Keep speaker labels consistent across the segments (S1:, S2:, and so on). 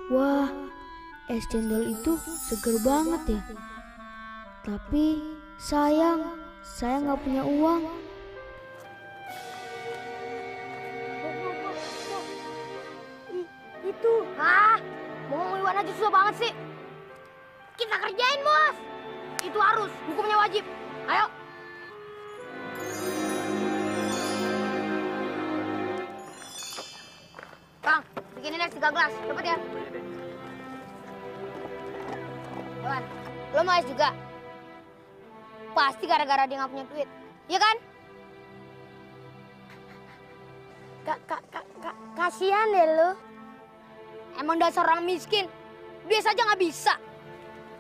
S1: Wah, es cendol itu seger banget ya. Tapi sayang, saya nggak punya uang.
S2: Itu, mau Iwan aja susah banget sih. Kita kerjain, Bos. Itu harus, hukumnya wajib. Ayo. Bang, bikinin es 3 gelas. Cepet ya. Iwan, lo mau es juga? Pasti gara-gara dia nggak punya duit. Iya kan? Kasihan deh lo. Emang dasar orang miskin. Dia saja nggak bisa.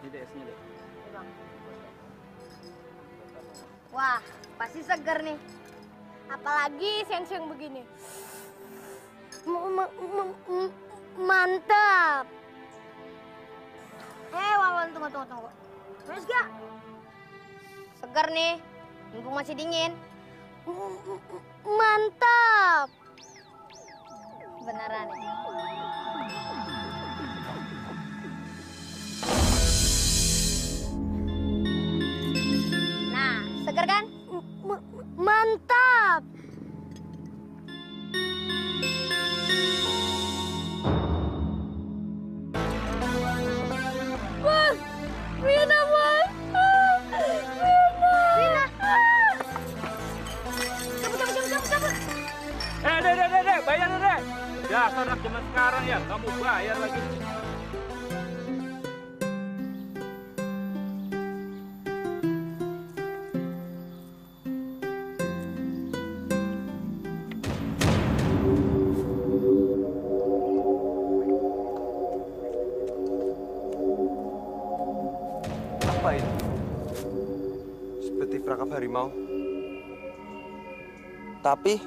S3: Ini deh, esnya deh.
S2: Wah, pasti seger nih. Apalagi siang-siang begini. Mantap. Wawan, tunggu. Terus gak? Seger nih, mumpung masih dingin. Mantap. Beneran ya? Nah, seger kan? Mantap. Bos, Vina, Bos. Vina. Cabut.
S3: Dek, bayar deh. Dasar anak zaman sekarang ya, kamu bayar lagi.
S4: Apa ini? Seperti perangkap harimau. Tapi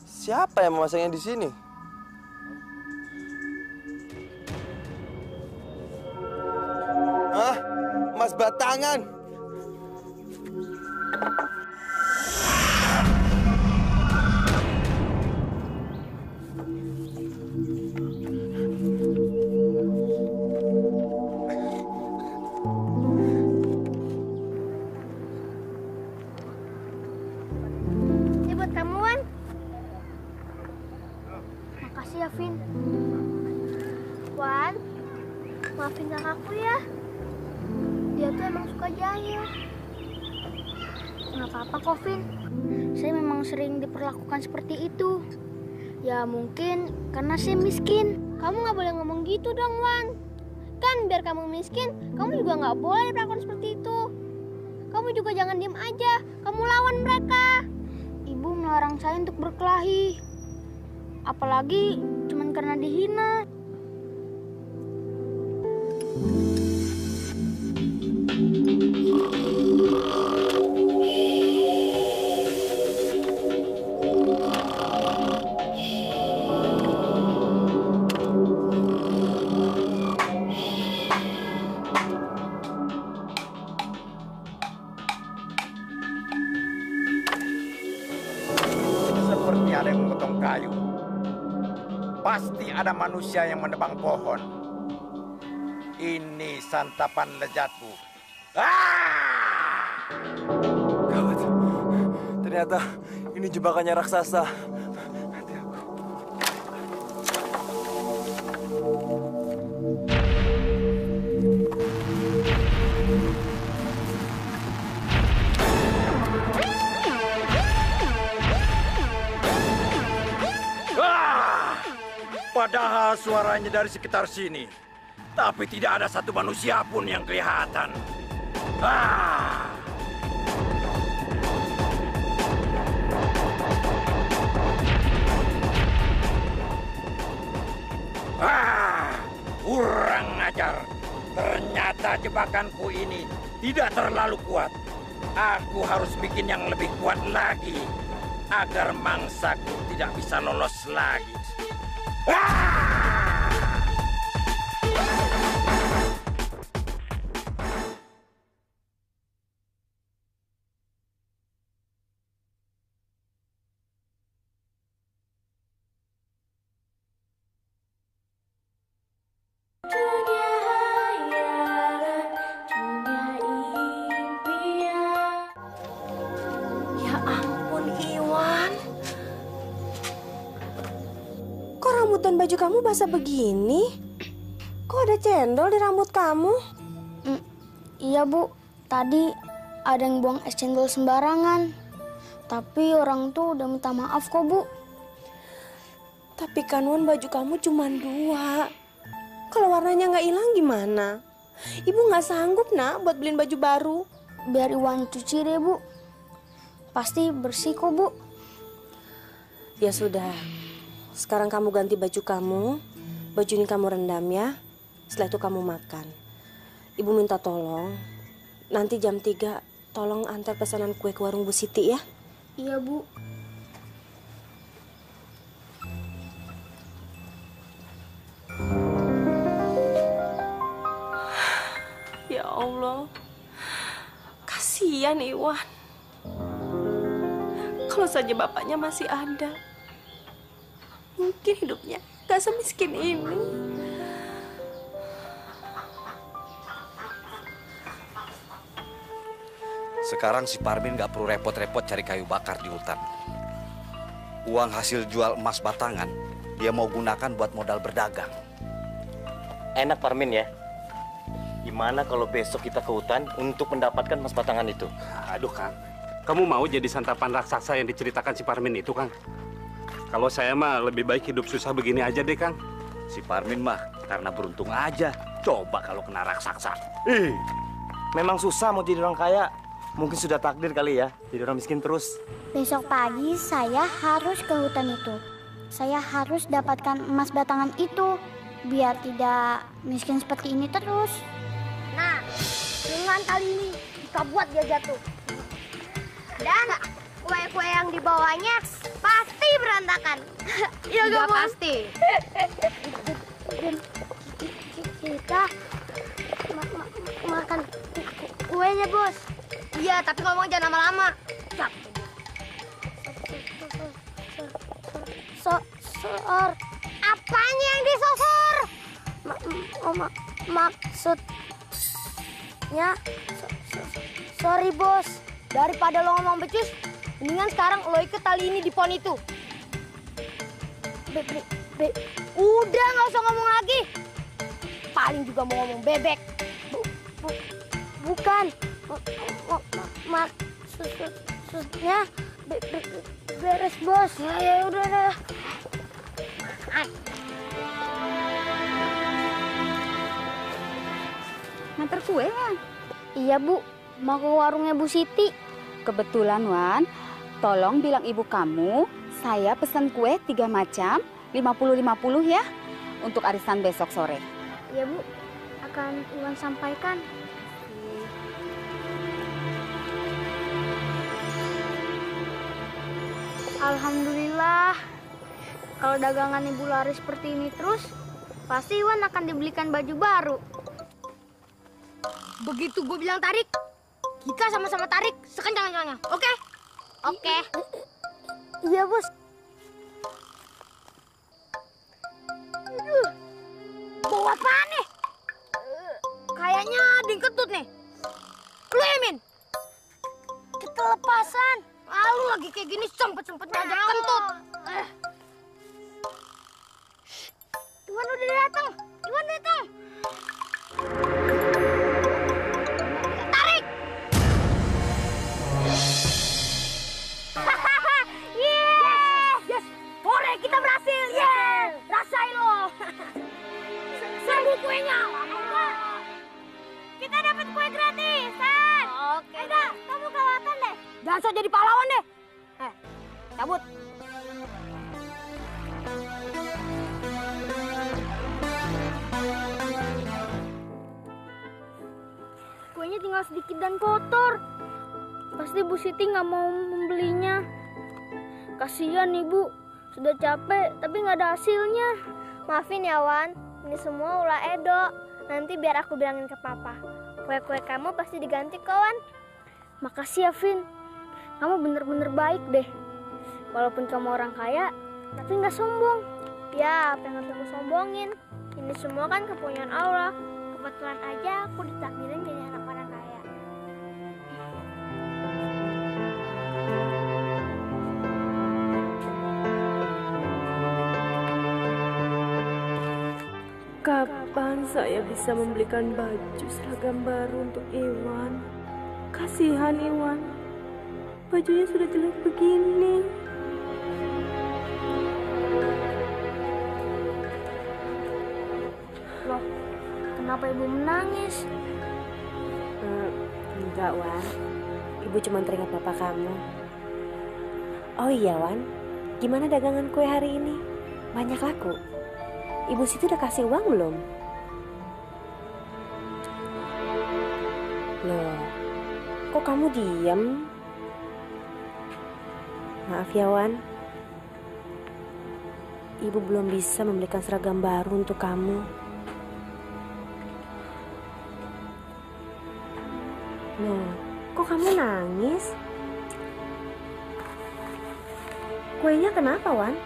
S4: siapa yang memasangnya di sini? Hah? Mas Batangan!
S2: Ini buat kamu, Wan. Makasih ya, Vin. Wan, maafin kakakku ya. Dia tuh emang suka jahil. Nggak apa-apa kok, Vin. Saya memang sering diperlakukan seperti itu. Ya mungkin karena saya miskin. Kamu nggak boleh ngomong gitu dong, Wan. Kan biar kamu miskin, kamu juga nggak boleh diperlakukan seperti itu. Kamu juga jangan diem aja. Kamu lawan mereka. Ibu melarang saya untuk berkelahi. Apalagi cuman karena dihina.
S5: Seperti ada yang memotong kayu. Pasti ada manusia yang menebang pohon. Ini santapan lezatku.
S4: Gawat. Ternyata ini jebakannya raksasa. Nanti aku.
S5: Padahal suaranya dari sekitar sini. Tapi tidak ada satu manusia pun yang kelihatan. Kurang ajar. Ternyata jebakanku ini tidak terlalu kuat. Aku harus bikin yang lebih kuat lagi. Agar mangsaku tidak bisa lolos lagi.
S6: Tumben baju kamu basah begini. Kok ada cendol di rambut kamu?
S2: Iya Bu, tadi ada yang buang es cendol sembarangan. Tapi orang tuh udah minta maaf kok Bu.
S6: Tapi kan Wan, baju kamu cuma 2. Kalau warnanya nggak hilang gimana? Ibu nggak sanggup nak buat beliin baju baru.
S2: Biar Iwan cuci deh Bu. Pasti bersih kok Bu.
S6: Ya sudah, sekarang kamu ganti baju kamu. Baju ini kamu rendam ya. Setelah itu kamu makan. Ibu minta tolong, nanti jam 3 tolong antar pesanan kue ke warung Bu Siti ya.
S2: Iya Bu.
S6: Ya Allah, kasihan Iwan. Kalau saja bapaknya masih ada, mungkin hidupnya gak semiskin ini.
S5: Sekarang si Parmin gak perlu repot-repot cari kayu bakar di hutan. Uang hasil jual emas batangan, dia mau gunakan buat modal berdagang.
S7: Enak Parmin ya. Gimana kalau besok kita ke hutan untuk mendapatkan emas batangan itu?
S3: Aduh Kang, kamu mau jadi santapan raksasa yang diceritakan si Parmin itu Kang? Kalau saya mah lebih baik hidup susah begini aja deh Kang.
S5: Si Parmin mah karena beruntung aja. Coba kalau kena raksasa.
S7: Memang susah mau jadi orang kaya. Mungkin sudah takdir kali ya, jadi orang miskin terus.
S2: Besok pagi saya harus ke hutan itu. Saya harus dapatkan emas batangan itu. Biar tidak miskin seperti ini terus.
S8: Nah, dengan kali ini kita buat dia jatuh. Dan kue-kue yang dibawanya pasti berantakan. Iya gak pasti. Dan kita makan kuenya bos. Iya, tapi ngomong jangan lama-lama. Sosor. Apanya yang disosor? Maksudnya, sorry bos. Daripada lo ngomong becus, mendingan sekarang lo ikut tali ini di pohon itu. Udah nggak usah ngomong lagi. Paling juga mau ngomong bebek. Bukan. Maksudnya beres bos. Ya udah dah.
S9: Nganter kue ya?
S2: Iya Bu, mau ke warungnya Bu Siti.
S9: Kebetulan Wan, tolong bilang ibu kamu, saya pesan kue 3 macam, 50-50 ya, untuk arisan besok sore.
S2: Iya Bu, akan Iwan sampaikan. Alhamdulillah, kalau dagangan Ibu laris seperti ini terus, pasti Iwan akan dibelikan baju baru.
S8: Begitu gue bilang tarik, kita sama-sama tarik sekencang-kencangnya, oke? Oke.
S2: Iya bos.
S8: Bawa apaan nih? Kayaknya ada yang ketut nih. Lu Emin? Kita lepasan. Lalu lagi kayak gini sempet-sempetnya aja kentut. Iwan udah datang. Iwan datang. Tarik. Yes. Boleh, kita berhasil. Yes. Rasain lo. Serbu kuenya. Kita dapat kue gratisan. Oke. Eda, kamu kelihatan deh. Jangan sok jadi pahlawan deh. Cabut.
S2: Kuenya tinggal sedikit dan kotor. Pasti Bu Siti nggak mau membelinya. Kasihan Ibu, sudah capek tapi nggak ada hasilnya.
S8: Maafin ya Wan, ini semua ulah Edo. Nanti biar aku bilangin ke Papa. Kue-kue kamu pasti diganti kok Wan.
S2: Makasih ya Vin, kamu bener-bener baik deh. Walaupun kamu orang kaya, tapi nggak sombong.
S8: Ya, apa yang harus aku sombongin? Ini semua kan kepunyaan Allah. Kebetulan aja aku ditakdirin jadi anak orang kaya.
S10: Kapan saya bisa membelikan baju seragam baru untuk Iwan? Kasihan Iwan, bajunya sudah jelek begini.
S2: Loh, kenapa ibu menangis?
S6: Enggak, Wan. Ibu cuma teringat bapak kamu. Oh iya, Wan. Gimana dagangan kue hari ini? Banyak laku? Ibu situ udah kasih uang belum? Loh, kok kamu diem? Maaf ya, Wan. Ibu belum bisa membelikan seragam baru untuk kamu. Loh, kok kamu nangis? Kuenya kenapa, Wan?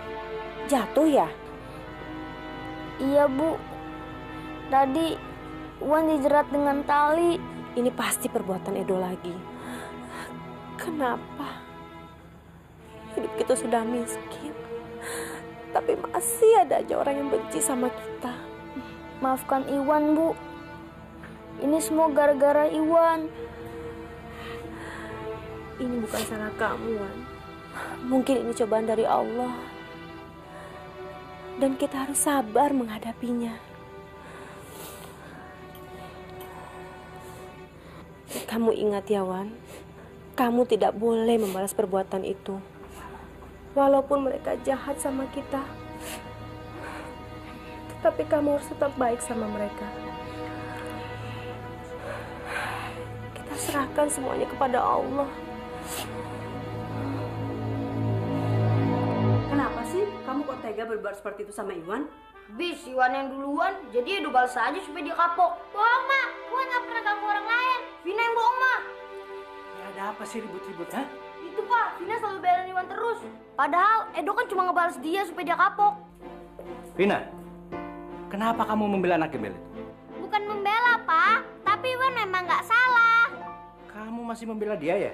S6: Jatuh ya?
S2: Iya, Bu. Tadi Wan dijerat dengan tali.
S6: Ini pasti perbuatan Edo lagi. Kenapa? Hidup kita sudah miskin, tapi masih ada aja orang yang benci sama kita.
S2: Maafkan Iwan, Bu. Ini semua gara-gara Iwan.
S6: Ini bukan salah kamu, Wan. Mungkin ini cobaan dari Allah. Dan kita harus sabar menghadapinya. Kamu ingat ya, Wan, kamu tidak boleh membalas perbuatan itu. Walaupun mereka jahat sama kita, tapi kamu harus tetap baik sama mereka. Kita serahkan semuanya kepada Allah.
S11: Kenapa sih kamu kok tega berbuat seperti itu sama Iwan?
S8: Bis, Iwan yang duluan, jadi Edo balas aja supaya dia kapok.
S2: Bohong, Ma. Iwan gak pernah ganggu orang lain.
S8: Vina yang bohong, Ma.
S11: Ya ada apa sih ribut-ribut, ha?
S8: Itu, Pak. Vina selalu belain Iwan terus. Padahal Edo kan cuma ngebalas dia supaya dia kapok.
S5: Vina, kenapa kamu membela anak gembel itu?
S2: Bukan membela, Pak. Tapi Iwan memang gak salah.
S5: Kamu masih membela dia ya?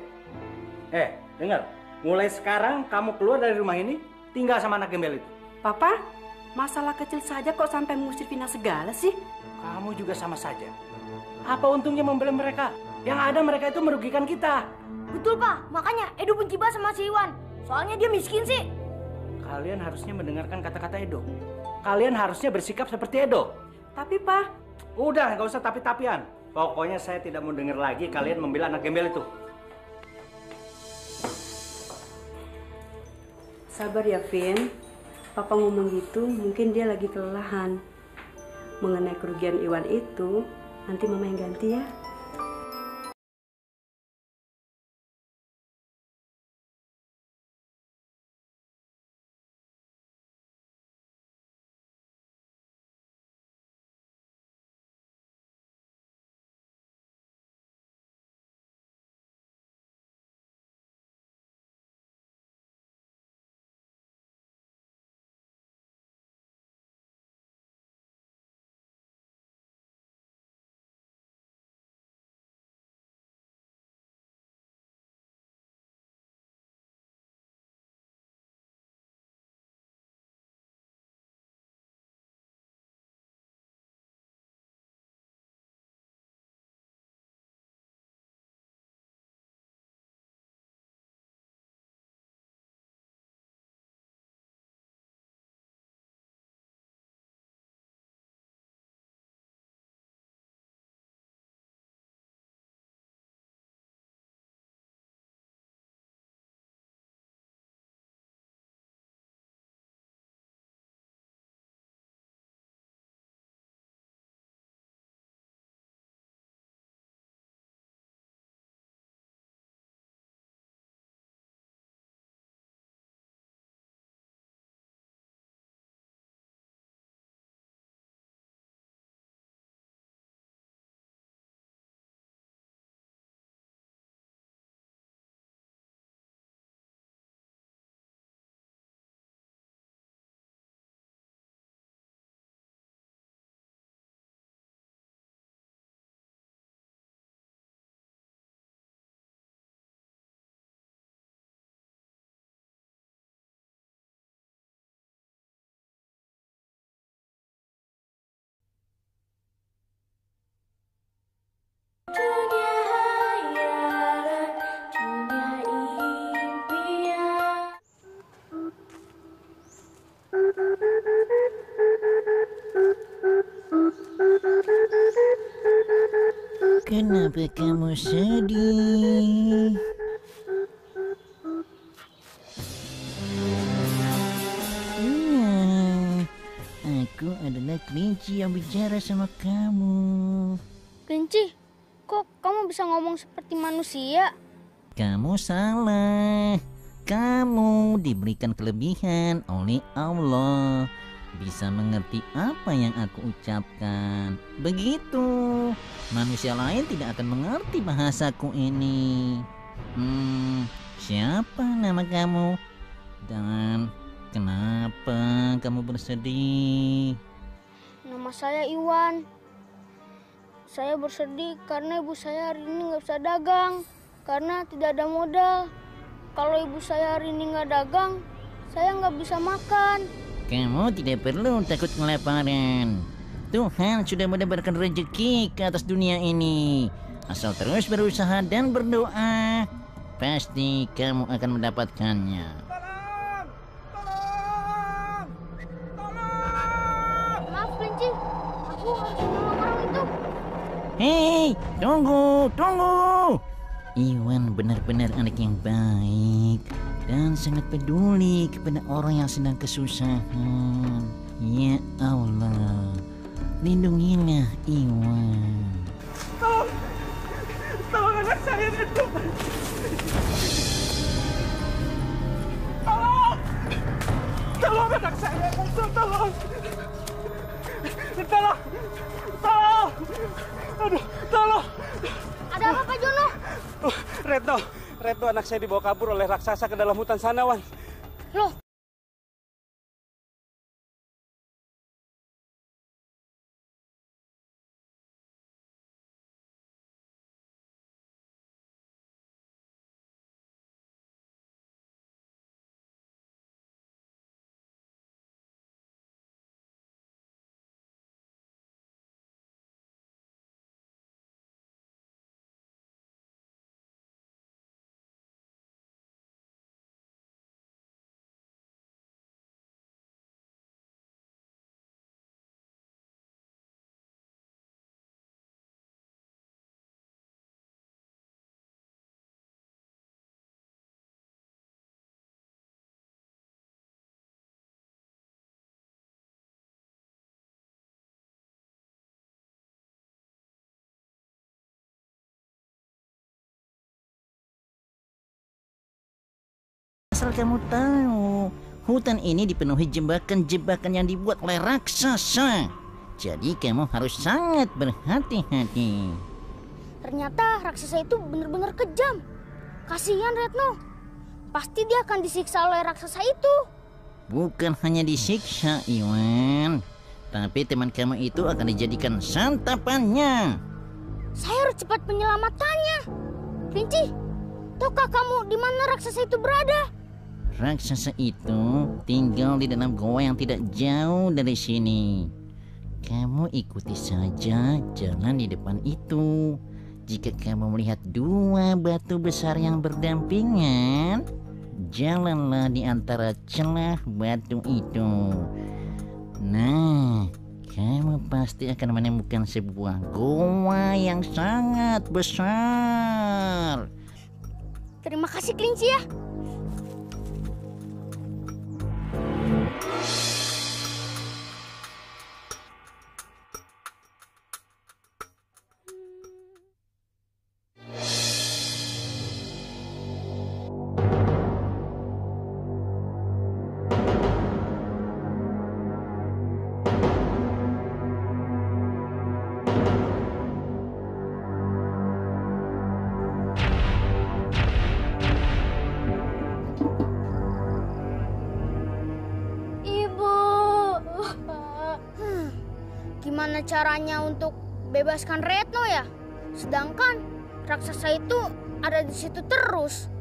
S5: Dengar. Mulai sekarang kamu keluar dari rumah ini, tinggal sama anak gembel itu.
S11: Papa, masalah kecil saja kok sampai mengusir Vina segala sih?
S5: Kamu juga sama saja. Apa untungnya membela mereka? Yang ada mereka itu merugikan kita.
S8: Betul, Pak. Makanya Edo benci banget sama si Iwan. Soalnya dia miskin sih.
S5: Kalian harusnya mendengarkan kata-kata Edo. Kalian harusnya bersikap seperti Edo.
S11: Tapi, Pak.
S5: Udah, nggak usah tapi-tapian. Pokoknya saya tidak mau dengar lagi kalian membela anak gembel itu.
S11: Sabar ya, Vin. Papa ngomong gitu, mungkin dia lagi kelelahan. Mengenai kerugian Iwan itu, nanti Mama yang ganti ya.
S12: Kenapa kamu sedih? Aku adalah kelinci yang bicara sama kamu.
S2: Kelinci, kok kamu bisa ngomong seperti manusia?
S12: Kamu salah. Kamu diberikan kelebihan oleh Allah. Bisa mengerti apa yang aku ucapkan. Begitu. Manusia lain tidak akan mengerti bahasaku ini. Siapa nama kamu? Dan kenapa kamu bersedih?
S2: Nama saya Iwan. Saya bersedih karena ibu saya hari ini nggak bisa dagang. Karena tidak ada modal. Kalau ibu saya hari ini nggak dagang, saya nggak bisa makan.
S12: Kamu tidak perlu takut kelaparan. Tuhan sudah menebarkan rezeki ke atas dunia ini. Asal terus berusaha dan berdoa, pasti kamu akan mendapatkannya.
S2: Maaf Kelinci, aku harus menolong orang itu.
S12: Hei, tunggu. Iwan benar-benar anak yang baik dan sangat peduli kepada orang yang sedang kesusahan. Ya Allah, lindungilah Iwan.
S13: Tolong anak saya itu. Tolong anak saya itu, tolong. Aduh, tolong.
S2: Ada apa Pak Jono?
S3: Retno anak saya dibawa kabur oleh raksasa ke dalam hutan sana, Wan.
S2: Loh,
S12: Asal kamu tahu, hutan ini dipenuhi jebakan-jebakan yang dibuat oleh raksasa. Jadi kamu harus sangat berhati-hati.
S2: ternyata raksasa itu benar-benar kejam. Kasihan Retno. Pasti dia akan disiksa oleh raksasa itu.
S12: Bukan hanya disiksa, Iwan. Tapi teman kamu itu akan dijadikan santapannya.
S2: Saya harus cepat menyelamatkannya. Kelinci, tahukah kamu di mana raksasa itu berada?
S12: Raksasa itu tinggal di dalam goa yang tidak jauh dari sini. Kamu ikuti saja jalan di depan itu. Jika kamu melihat dua batu besar yang berdampingan, jalanlah di antara celah batu itu. Nah, kamu pasti akan menemukan sebuah goa yang sangat besar.
S2: Terima kasih Kelinci ya. Gimana caranya untuk bebaskan Retno ya? Sedangkan raksasa itu ada di situ terus.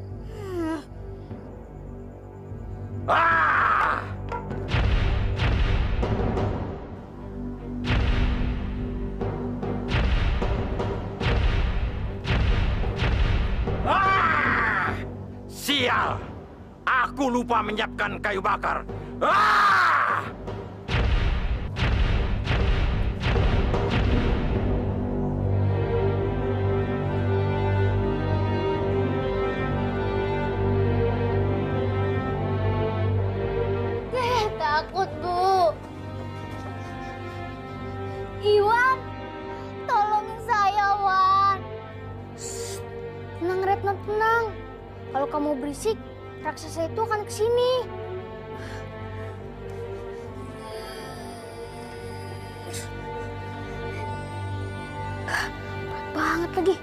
S5: Sial! Aku lupa menyiapkan kayu bakar.
S2: Kalau kamu berisik, raksasa itu akan kesini. Berat banget lagi.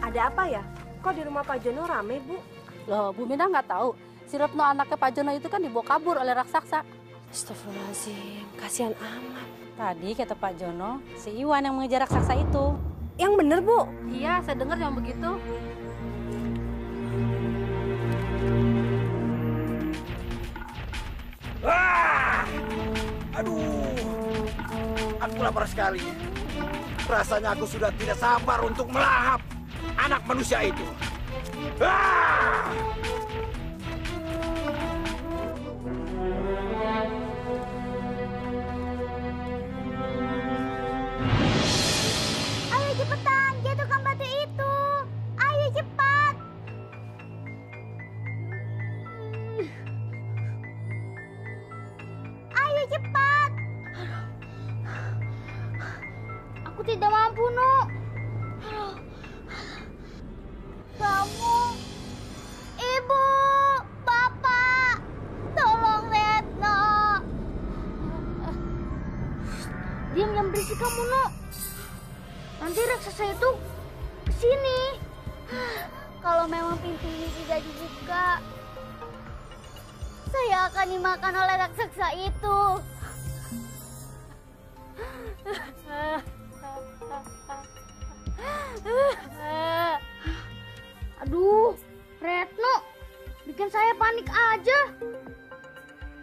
S10: Ada apa ya? Kok di rumah Pak Jono rame, Bu?
S14: Loh, Bu Minah nggak tahu. Si Retno anaknya Pak Jono itu kan dibawa kabur oleh raksasa.
S10: Astagfirullahaladzim, kasihan amat.
S14: Tadi kata Pak Jono, si Iwan yang mengejar raksasa itu.
S10: Yang bener, Bu?
S14: Iya, saya dengar yang begitu.
S5: Ah! Aduh, aku lapar sekali. Rasanya aku sudah tidak sabar untuk melahap anak manusia itu. Ah!
S2: Ayo cepetan, jatuhkan batu itu. Ayo cepat. Ayo cepat. Aku tidak mampu, Nuk. Kamu, Ibu, Bapak, tolong Retno. Diam, yang berisik kamu, Nuk. Nanti raksasa itu kesini. Kalau memang pintu ini tidak dibuka, saya akan dimakan oleh raksasa itu. Aduh, Retno, bikin saya panik aja.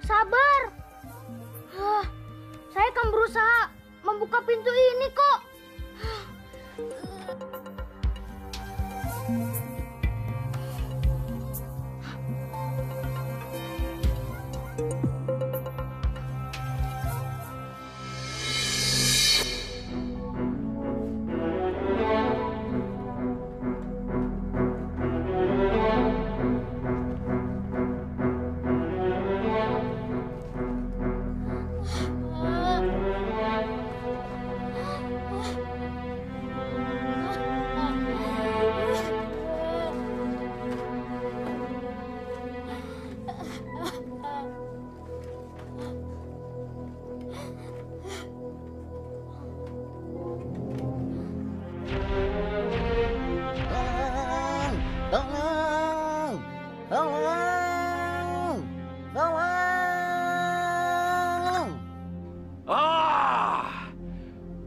S2: Sabar. Saya akan berusaha membuka pintu ini kok.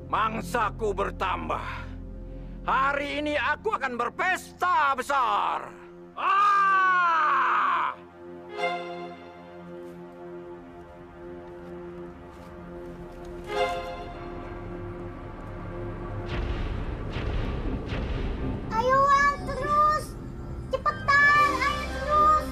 S5: Mangsaku bertambah. Hari ini aku akan berpesta besar. Ah!
S2: Ayo, Wan, terus. Cepetan, ayo terus.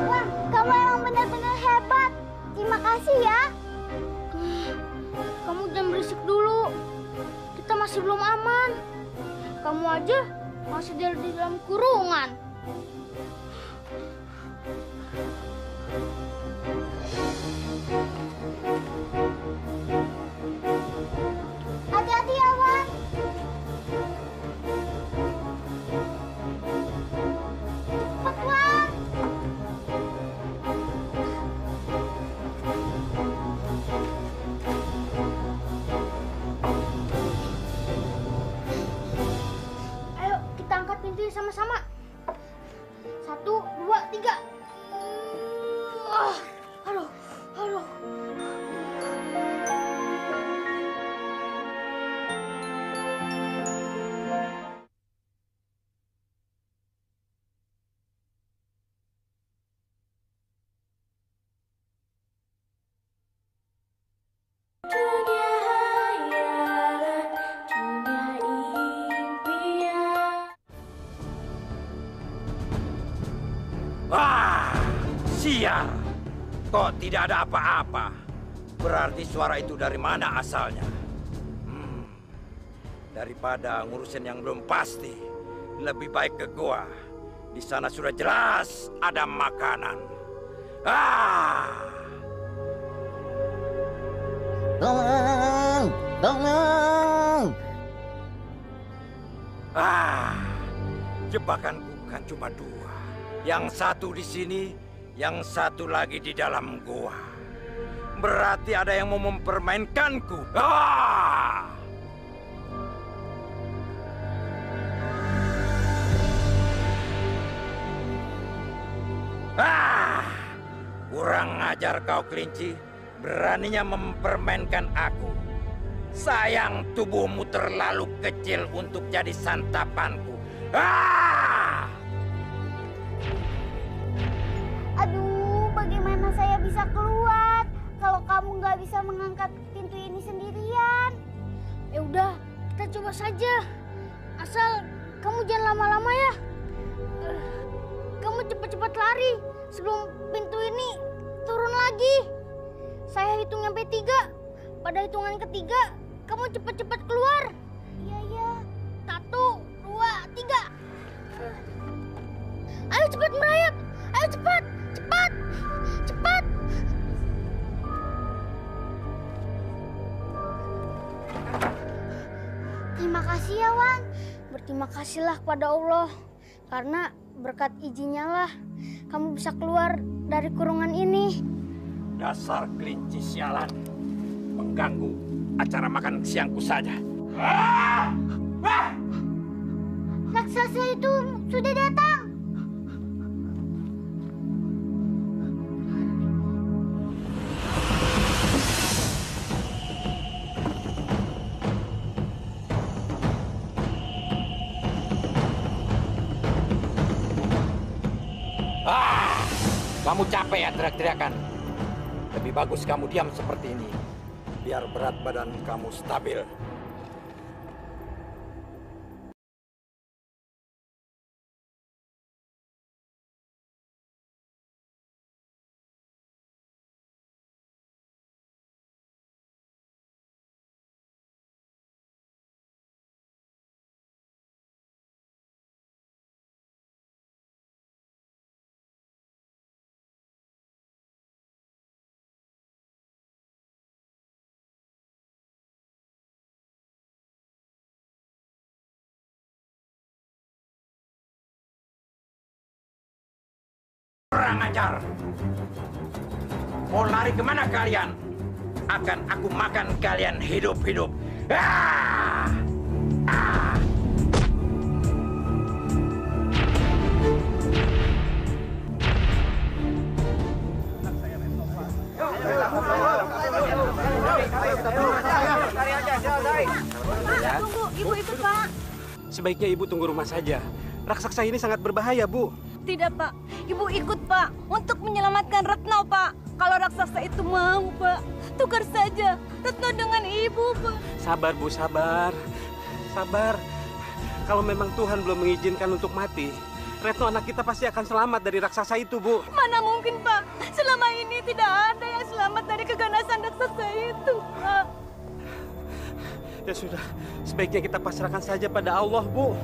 S2: Wan, kamu emang benar-benar hebat. Terima kasih ya. Kamu jangan berisik dulu. Kita masih belum aman. Kamu aja masih di dalam kurungan. Hati-hati ya, Wan. Cepat, Wan. Ayo, kita angkat pintunya sama-sama. 1, 2, 3. Aduh, aduh.
S5: Wah, sial. Kok tidak ada apa-apa? Berarti suara itu dari mana asalnya? Daripada ngurusin yang belum pasti, lebih baik ke gua. Di sana sudah jelas ada makanan. Ah!
S12: Tolong! Tolong!
S5: Ah! Jebakanku kan cuma dua. Yang satu di sini, yang satu lagi di dalam gua. Berarti ada yang mau mempermainkanku. Ah! Ah! Kurang ajar kau kelinci, beraninya mempermainkan aku. Sayang tubuhmu terlalu kecil untuk jadi santapanku. Ah!
S2: Aduh, bagaimana saya bisa keluar kalau kamu nggak bisa mengangkat pintu ini sendirian?
S8: Ya udah, kita coba saja. Asal kamu jangan lama-lama ya. Kamu cepat-cepat lari sebelum pintu ini turun lagi. Saya hitung sampai 3. Pada hitungan ketiga, kamu cepat-cepat keluar.
S2: Iya, iya.
S8: 1, 2, 3. Ayo cepat merayap. Ayo cepat, cepat, cepat.
S2: Terima kasih ya, Wan.
S8: Berterima kasihlah pada Allah. Karena berkat izinnya lah kamu bisa keluar dari kurungan ini.
S5: Dasar kelinci sialan, mengganggu acara makan siangku saja.
S2: Raksasa itu sudah datang.
S5: Kamu capek ya teriak-teriakan? Lebih bagus kamu diam seperti ini, biar berat badan kamu stabil. Kurang ajar. Mau lari kemana kalian? Akan aku makan kalian hidup-hidup. Ah! Ah!
S8: Tunggu, Ibu ikut, Pak.
S3: Sebaiknya Ibu tunggu rumah saja. Raksasa ini sangat berbahaya, Bu.
S14: Tidak, Pak. Ibu ikut, Pak. Untuk menyelamatkan Retno, Pak. Kalau raksasa itu mau, Pak. Tukar saja Retno dengan Ibu, Pak.
S3: Sabar, Bu, sabar. Sabar. Kalau memang Tuhan belum mengizinkan untuk mati, Retno anak kita pasti akan selamat dari raksasa itu, Bu.
S14: Mana mungkin, Pak. Selama ini tidak ada yang selamat dari keganasan raksasa itu, Pak.
S3: Ya sudah, sebaiknya kita pasrahkan saja pada Allah, Bu.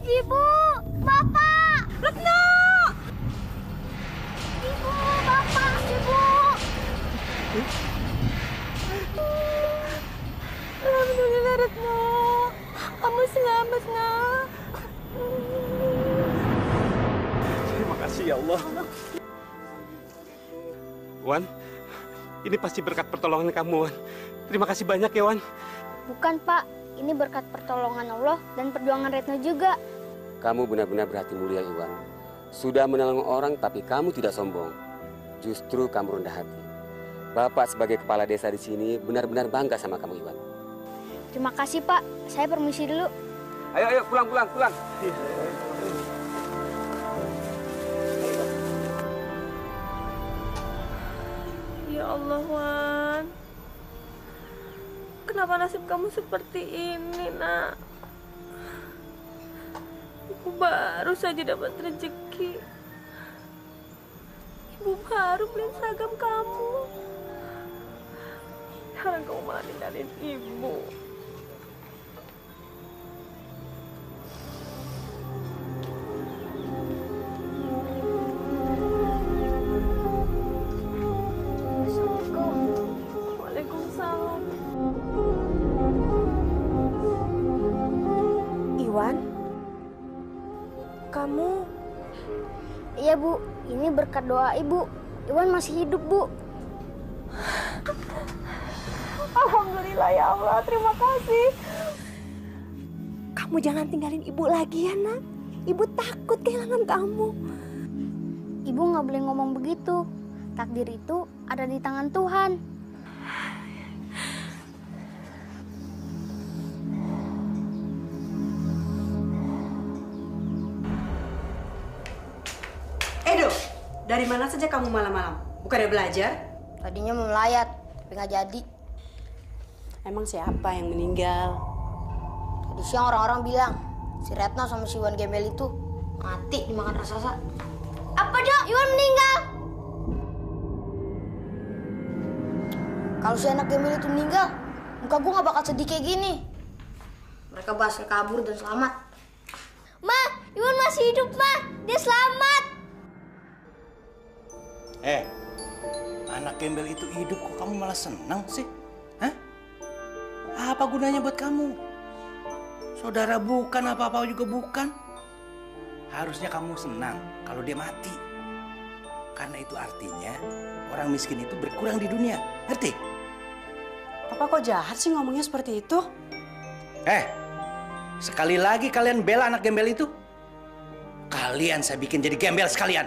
S2: Ibu, Bapak,
S14: Retno!
S2: Ibu, Bapak, Ibu.
S14: Alhamdulillah, Retno. Kamu selamat, Nak.
S3: Terima kasih ya Allah. Wan, ini pasti berkat pertolongan kamu, Wan. Terima kasih banyak ya, Wan.
S8: Bukan, Pak. Ini berkat pertolongan Allah dan perjuangan Retno juga.
S15: Kamu benar-benar berhati mulia, Iwan. Sudah menolong orang, tapi kamu tidak sombong. Justru kamu rendah hati. Bapak sebagai kepala desa di sini benar-benar bangga sama kamu, Iwan.
S8: Terima kasih, Pak. Saya permisi dulu.
S15: Ayo, pulang.
S10: Ya Allah, Wan. Kenapa nasib kamu seperti ini, Nak? Ibu baru saja dapat rezeki. Ibu baru beli seragam kamu. Sekarang kamu malah ninggalin Ibu.
S6: Kamu?
S2: Iya, Bu. Ini berkat doa Ibu. Iwan masih hidup, Bu.
S14: Alhamdulillah ya Allah, terima kasih.
S6: Kamu jangan tinggalin ibu lagi ya, Nak. Ibu takut kehilangan kamu.
S2: Ibu nggak boleh ngomong begitu. Takdir itu ada di tangan Tuhan.
S11: Edo, dari mana saja kamu malam-malam? Bukannya belajar?
S8: Tadinya mau melayat, tapi nggak jadi.
S11: Emang siapa yang meninggal?
S8: Tadi siang orang-orang bilang, si Retno sama si Iwan Gembel itu mati dimakan raksasa. Apa dong? Iwan meninggal? Kalau si anak Gembel itu meninggal, muka gue nggak bakal sedih kayak gini. Mereka berhasil kabur dan selamat. Ma, Iwan masih hidup, Ma. Dia selamat.
S16: Anak Gembel itu hidup kok kamu malah senang sih? Hah? Apa gunanya buat kamu? Saudara bukan, apa-apa juga bukan. Harusnya kamu senang kalau dia mati. Karena itu artinya orang miskin itu berkurang di dunia. Ngerti?
S11: Papa kok jahat sih ngomongnya seperti itu?
S16: Sekali lagi kalian bela anak Gembel itu, kalian saya bikin jadi gembel sekalian.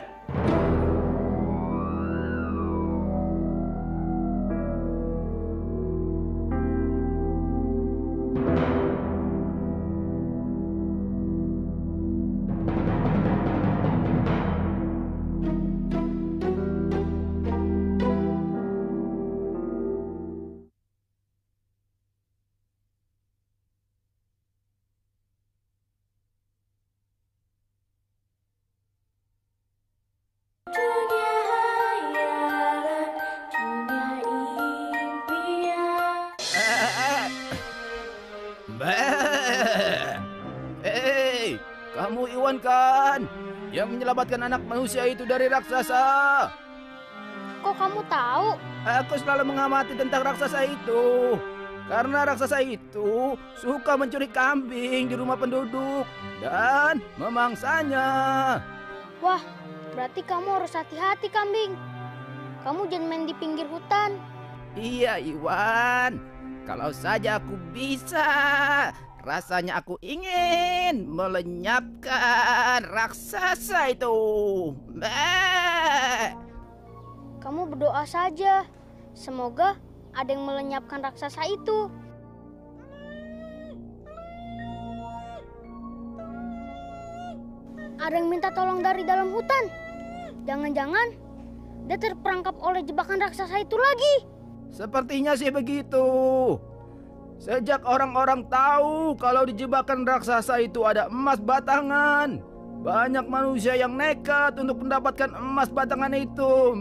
S17: Kamu Iwan kan? Yang menyelamatkan anak manusia itu dari raksasa.
S2: Kok kamu tahu?
S17: Aku selalu mengamati tentang raksasa itu. Karena raksasa itu suka mencuri kambing di rumah penduduk dan memangsanya.
S2: Wah, berarti kamu harus hati-hati, kambing. Kamu jangan main di pinggir hutan.
S17: Iya, Iwan. Kalau saja aku bisa, rasanya aku ingin melenyapkan raksasa itu.
S2: Kamu berdoa saja. Semoga ada yang melenyapkan raksasa itu. Ada yang minta tolong dari dalam hutan. Jangan-jangan dia terperangkap oleh jebakan raksasa itu lagi.
S17: Sepertinya sih begitu. Sejak orang-orang tahu kalau di jebakan raksasa itu ada emas batangan, banyak manusia yang nekat untuk mendapatkan emas batangan itu.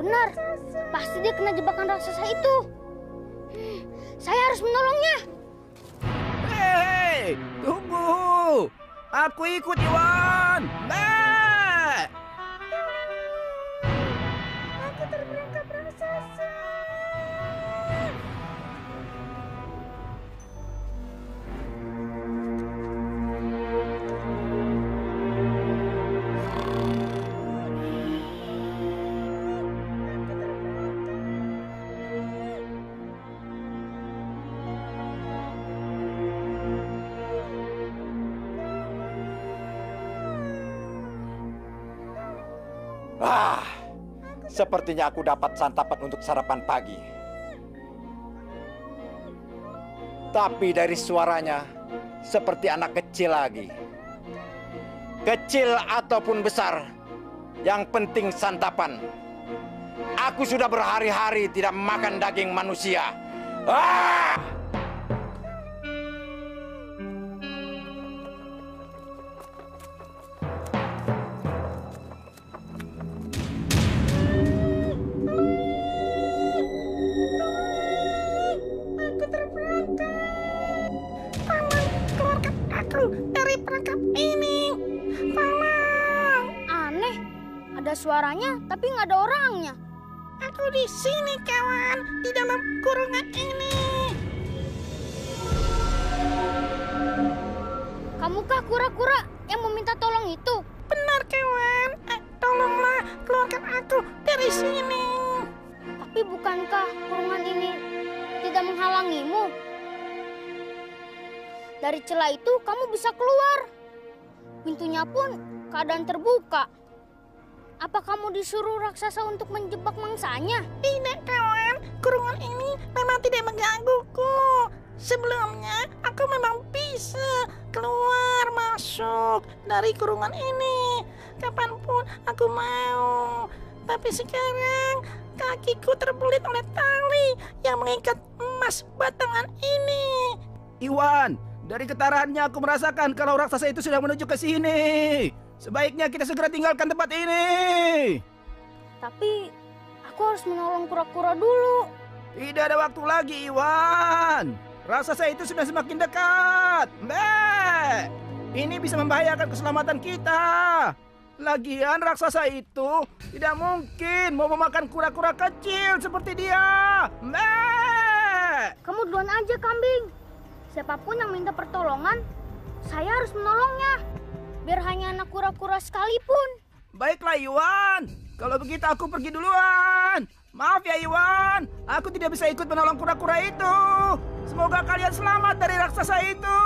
S2: Benar, pasti dia kena jebakan raksasa itu. Saya harus menolongnya.
S17: Hei, tunggu. Aku ikut, Iwan.
S2: Aku terperangkap raksasa.
S5: Sepertinya aku dapat santapan untuk sarapan pagi. Tapi dari suaranya, seperti anak kecil lagi. Kecil ataupun besar, yang penting santapan. Aku sudah berhari-hari tidak makan daging manusia.
S2: Dari perangkap ini, Paman. Aneh, ada suaranya tapi nggak ada orangnya. Aku di sini, kawan, di dalam kurungan ini. kura-kura yang meminta tolong itu?
S18: Benar, kawan. Tolonglah keluarkan aku dari sini.
S2: Tapi bukankah kurungan ini tidak menghalangimu? Dari celah itu kamu bisa keluar. Pintunya pun keadaan terbuka. Apa kamu disuruh raksasa untuk menjebak mangsanya?
S18: Tidak, kawan. Kurungan ini memang tidak menggangguku. Sebelumnya aku memang bisa keluar masuk dari kurungan ini kapanpun aku mau. Tapi sekarang kakiku terbelit oleh tali yang mengikat emas batangan ini.
S17: Iwan, dari ketaraannya aku merasakan kalau raksasa itu sudah menuju ke sini. Sebaiknya kita segera tinggalkan tempat ini.
S2: Tapi aku harus menolong kura-kura dulu.
S17: Tidak ada waktu lagi, Iwan. Raksasa itu sudah semakin dekat. Mbak, ini bisa membahayakan keselamatan kita. Lagian raksasa itu tidak mungkin mau memakan kura-kura kecil seperti dia. Mbak,
S2: kamu duluan aja, kambing. Siapapun yang minta pertolongan, saya harus menolongnya. Biar hanya anak kura-kura sekalipun.
S17: Baiklah, Iwan. Kalau begitu aku pergi duluan. Maaf ya, Iwan. Aku tidak bisa ikut menolong kura-kura itu. Semoga kalian selamat dari raksasa itu.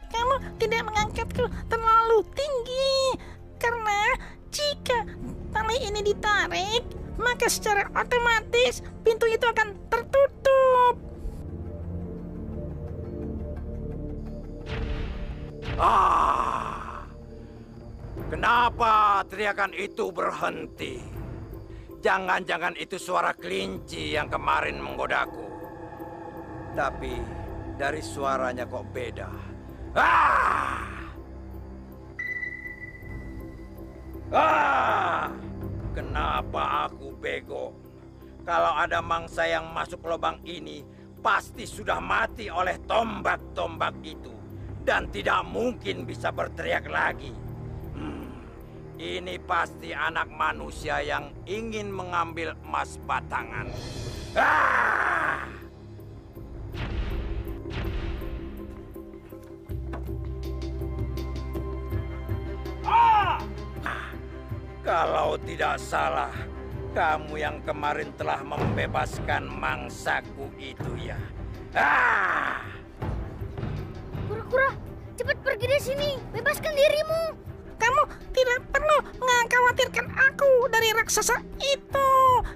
S18: Kamu tidak mengangkatku terlalu tinggi. Karena jika tali ini ditarik, maka secara otomatis pintu itu akan tertutup.
S5: Kenapa teriakan itu berhenti? Jangan-jangan itu suara kelinci yang kemarin menggodaku. Tapi dari suaranya kok beda. Kenapa aku bego? Kalau ada mangsa yang masuk lubang ini, pasti sudah mati oleh tombak-tombak itu. Dan tidak mungkin bisa berteriak lagi. Ini pasti anak manusia yang ingin mengambil emas batangan. Kalau tidak salah, kamu yang kemarin telah membebaskan mangsaku itu ya.
S2: Kura-kura, cepat pergi dari sini. Bebaskan dirimu.
S18: Kamu tidak perlu mengkhawatirkan aku dari raksasa itu.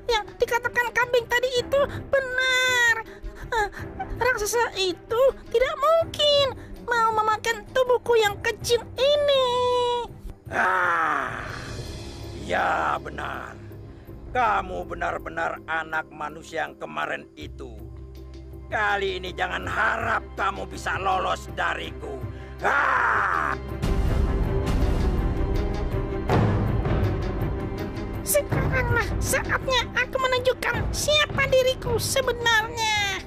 S18: Yang dikatakan kambing tadi itu benar. Raksasa itu tidak mungkin mau memakan tubuhku yang kecil ini.
S5: Ya benar. Kamu benar-benar anak manusia yang kemarin itu. Kali ini jangan harap kamu bisa lolos dariku.
S18: Sekaranglah saatnya aku menunjukkan siapa diriku sebenarnya.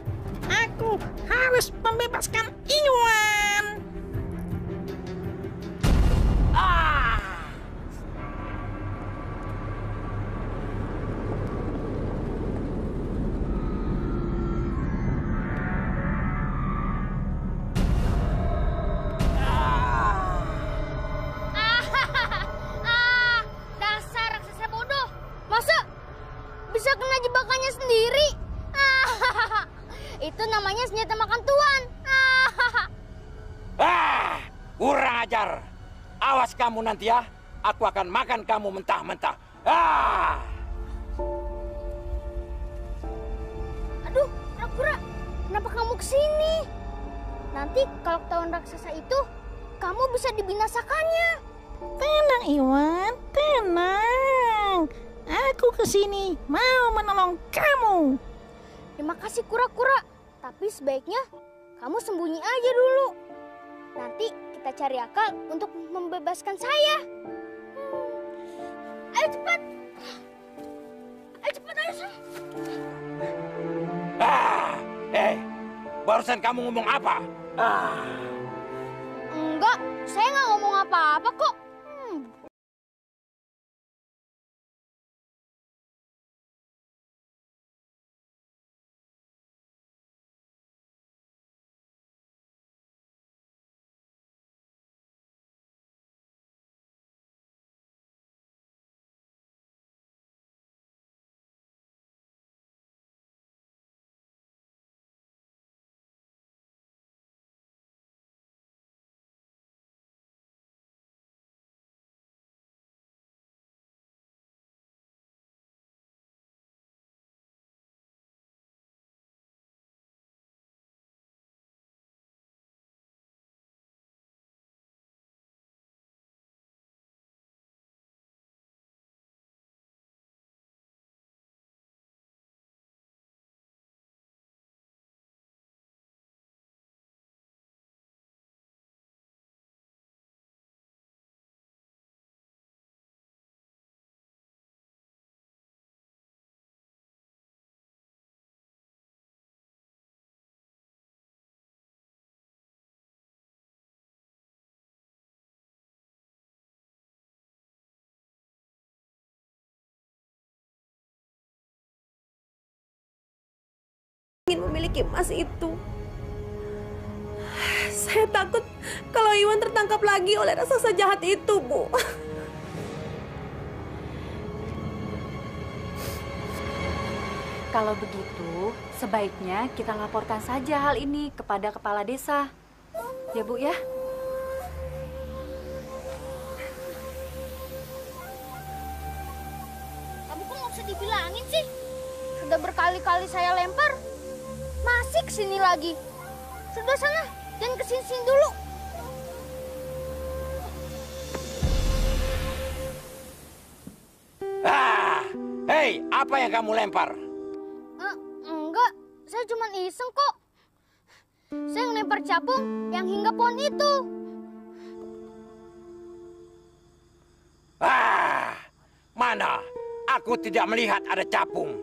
S18: Aku harus membebaskan Iwan.
S2: Itu namanya senjata makan tuan.
S5: Kurang ajar. Awas kamu nanti ya. Aku akan makan kamu mentah-mentah.
S2: Aduh, kura-kura. Kenapa kamu kesini? Nanti kalau ketahuan raksasa itu, kamu bisa dibinasakannya.
S18: Tenang, Iwan. Tenang. Aku kesini mau menolong kamu.
S2: Terima kasih, kura-kura. Tapi sebaiknya kamu sembunyi aja dulu. Nanti kita cari akal untuk membebaskan saya. Ayo cepat. Ayo cepat, ayo.
S5: Barusan kamu ngomong apa?
S2: Enggak, saya nggak ngomong apa-apa kok.
S10: memiliki emas itu. Saya takut kalau Iwan tertangkap lagi oleh raksasa jahat itu, Bu.
S19: Kalau begitu, sebaiknya kita laporkan saja hal ini kepada kepala desa. Ya, Bu, ya?
S2: Kamu kok nggak usah dibilangin sih? Sudah berkali-kali saya lempar, masih kesini lagi. Sudah sana, jangan kesini-sini dulu.
S5: Hei, apa yang kamu lempar?
S2: Enggak, saya cuma iseng kok. Saya ngelempar capung yang hingga pohon itu.
S5: Mana? Aku tidak melihat ada capung.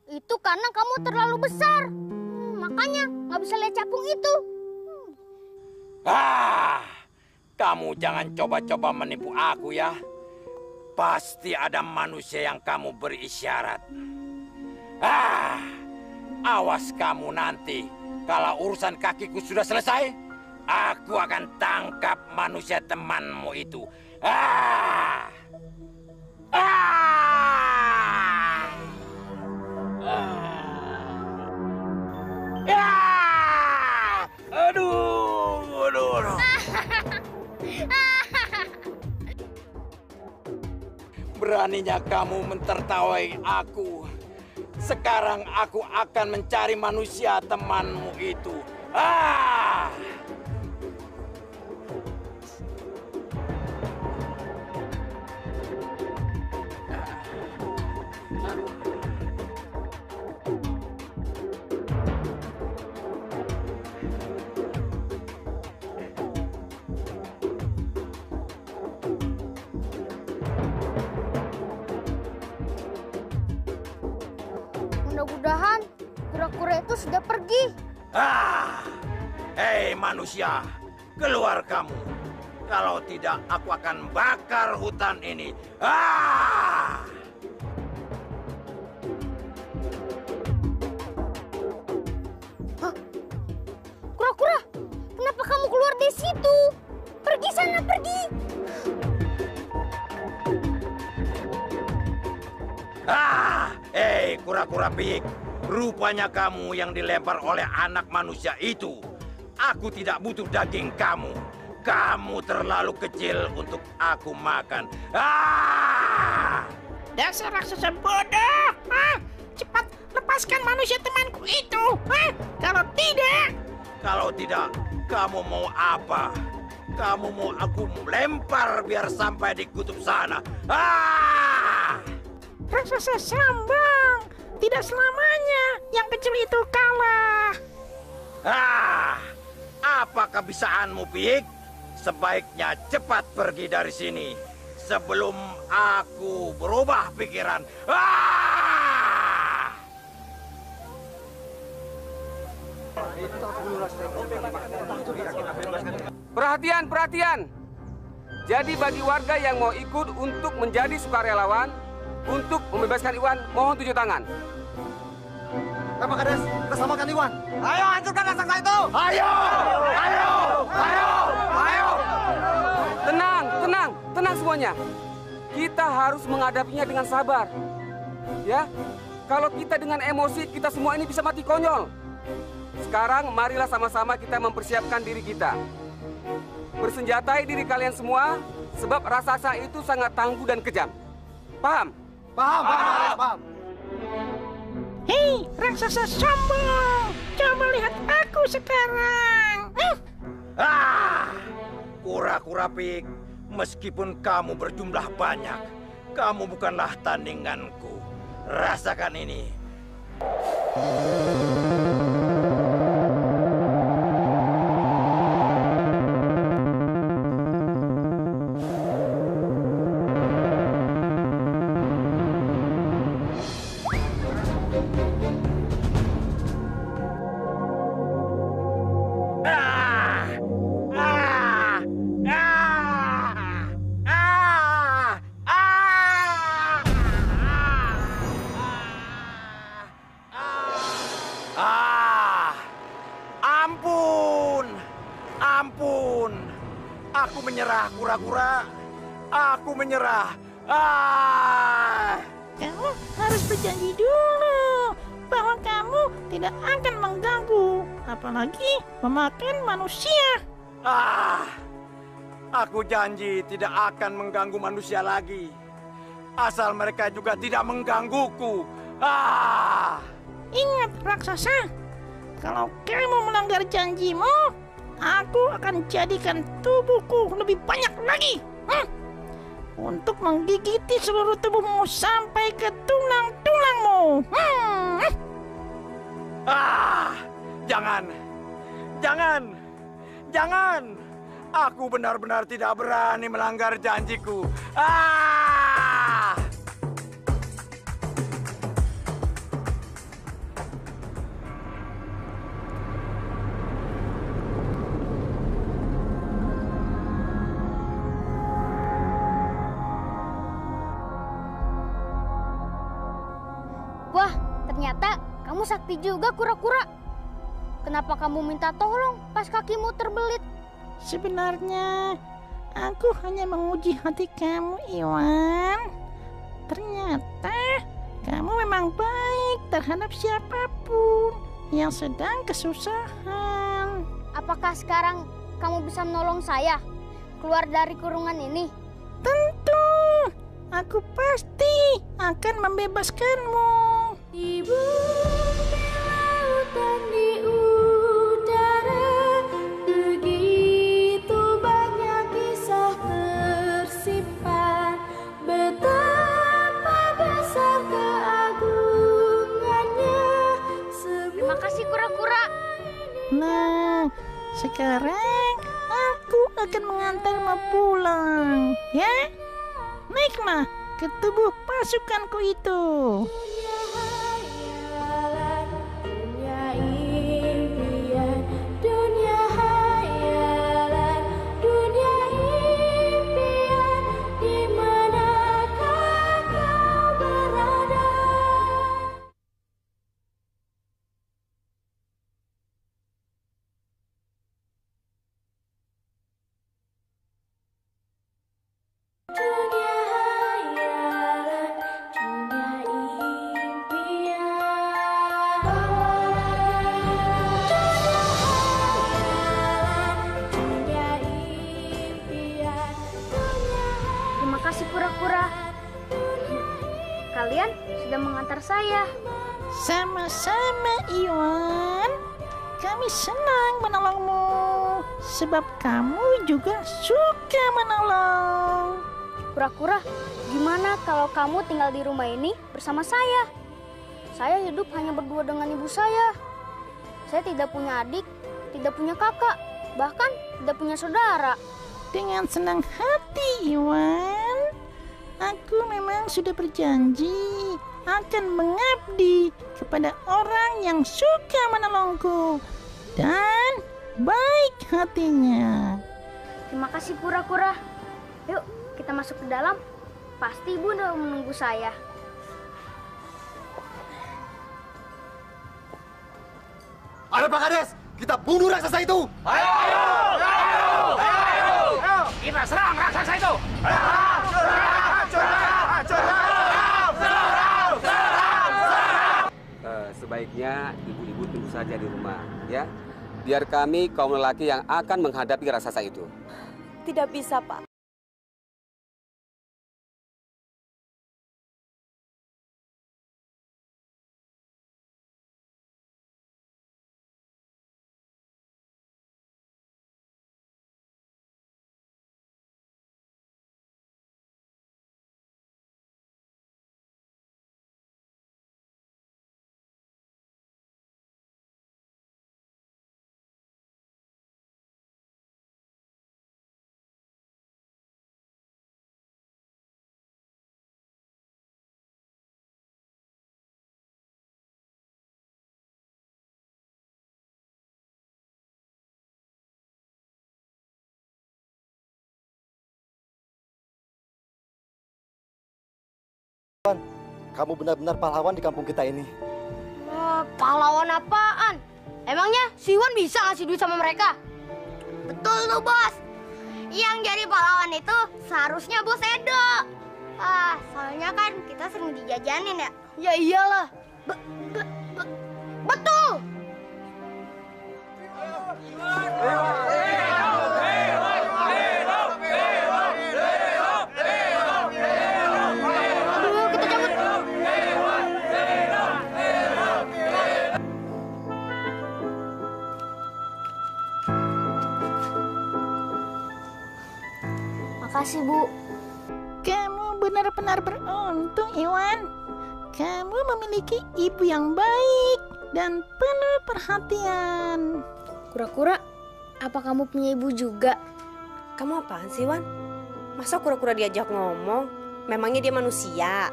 S2: Itu karena kamu terlalu besar. Makanya nggak bisa lihat capung itu.
S5: Kamu jangan coba-coba menipu aku ya. Pasti ada manusia yang kamu beri isyarat. Awas kamu nanti. Kalau urusan kakiku sudah selesai, aku akan tangkap manusia temanmu itu. Aduh. Beraninya kamu mentertawai aku. Sekarang aku akan mencari manusia temanmu itu.
S2: Mudah-mudahan kura-kura itu sudah pergi.
S5: Hei manusia, keluar kamu. Kalau tidak, aku akan bakar hutan ini.
S2: Kura-kura, kenapa kamu keluar dari situ? Pergi sana, pergi.
S5: Hei kura-kura pik, rupanya kamu yang dilempar oleh anak manusia itu. Aku tidak butuh daging kamu. Kamu terlalu kecil untuk aku makan.
S18: Dasar raksasa bodoh! Cepat lepaskan manusia temanku itu!
S5: Kalau tidak, kamu mau apa? Kamu mau aku lempar biar sampai di kutub sana?
S18: Raksasa sombong! Tidak selamanya yang kecil itu kalah!
S5: Apa kebisaanmu, Pik? Sebaiknya cepat pergi dari sini sebelum aku berubah pikiran.
S20: Perhatian, perhatian. Jadi bagi warga yang mau ikut untuk menjadi sukarelawan untuk membebaskan Iwan, mohon tunjuk tangan.
S4: Apa Kades? Kita selamatkan Iwan.
S13: Ayo hancurkan raksasa itu.
S5: Ayo.
S20: Tenang semuanya. Kita harus menghadapinya dengan sabar. Ya, kalau kita dengan emosi, kita semua ini bisa mati konyol. Sekarang marilah sama-sama kita mempersiapkan diri kita. Bersenjatai diri kalian semua, sebab raksasa itu sangat tangguh dan kejam. Paham?
S4: Paham.
S18: Hei, raksasa sombong! Coba lihat aku sekarang!
S5: Kura-kura Pik, meskipun kamu berjumlah banyak, kamu bukanlah tandinganku. Rasakan ini.
S16: Ampun. Aku menyerah, kura-kura. Aku menyerah.
S18: Kamu harus berjanji dulu bahwa kamu tidak akan mengganggu, apalagi memakan manusia.
S16: Aku janji tidak akan mengganggu manusia lagi. Asal mereka juga tidak menggangguku.
S18: Ingat, raksasa. Kalau kamu melanggar janjimu, aku akan jadikan tubuhku lebih banyak lagi. Untuk menggigiti seluruh tubuhmu sampai ke tulang-tulangmu.
S16: Jangan. Jangan. Jangan. Aku benar-benar tidak berani melanggar janjiku.
S2: Wah, ternyata kamu sakti juga, kura-kura. Kenapa kamu minta tolong pas kakimu terbelit?
S18: Sebenarnya aku hanya menguji hati kamu, Iwan. Ternyata kamu memang baik terhadap siapapun yang sedang kesusahan.
S2: Apakah sekarang kamu bisa menolong saya keluar dari kurungan ini?
S18: Tentu, aku pasti akan membebaskanmu.
S10: Di bumi, lautan, di udara, begitu banyak kisah tersimpan. Betapa besar keagungannya.
S2: Terima kasih, kura-kura.
S18: Nah, sekarang aku akan mengantarmu pulang, ya? Naiklah ke tubuh pasukanku itu.
S2: Kalian sudah mengantar saya.
S18: Sama-sama, Iwan. Kami senang menolongmu, sebab kamu juga suka menolong.
S2: Kura-kura, gimana kalau kamu tinggal di rumah ini bersama saya? Saya hidup hanya berdua dengan ibu saya. Saya tidak punya adik, tidak punya kakak, bahkan tidak punya saudara.
S18: Dengan senang hati, Iwan. Aku memang sudah berjanji akan mengabdi kepada orang yang suka menolongku dan baik hatinya.
S2: Terima kasih, kura-kura. Yuk, kita masuk ke dalam. Pasti ibu udah menunggu saya.
S4: Ayo Pak Kades, kita bunuh raksasa itu.
S5: Ayo! Kita serang raksasa itu.
S15: Sebaiknya ibu-ibu tunggu saja di rumah, ya. Biar kami kaum lelaki yang akan menghadapi raksasa itu.
S6: Tidak bisa, Pak.
S4: Kamu benar-benar pahlawan di kampung kita ini.
S8: Pahlawan apaan? Emangnya si Iwan bisa ngasih duit sama mereka?
S2: Betul tuh, Bos. Yang jadi pahlawan itu seharusnya Bos Edo. Soalnya kan kita sering dijajanin ya.
S8: Ya iyalah.
S2: Betul. Makasih, Bu.
S18: Kamu benar-benar beruntung, Iwan. Kamu memiliki ibu yang baik dan penuh perhatian.
S2: Kura-kura, apa kamu punya ibu juga?
S6: Kamu apaan sih, Wan? Masa kura-kura diajak ngomong? Memangnya dia manusia?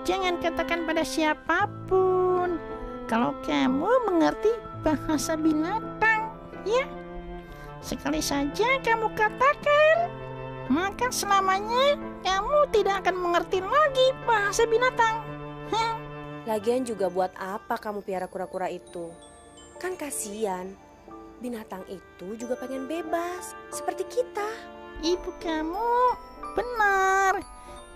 S18: Jangan katakan pada siapapun kalau kamu mengerti bahasa binatang, ya. Sekali saja kamu katakan, maka selamanya kamu tidak akan mengerti lagi bahasa binatang.
S6: Lagian juga buat apa kamu piara kura-kura itu? Kan kasihan. Binatang itu juga pengen bebas, seperti kita.
S18: Ibu kamu benar.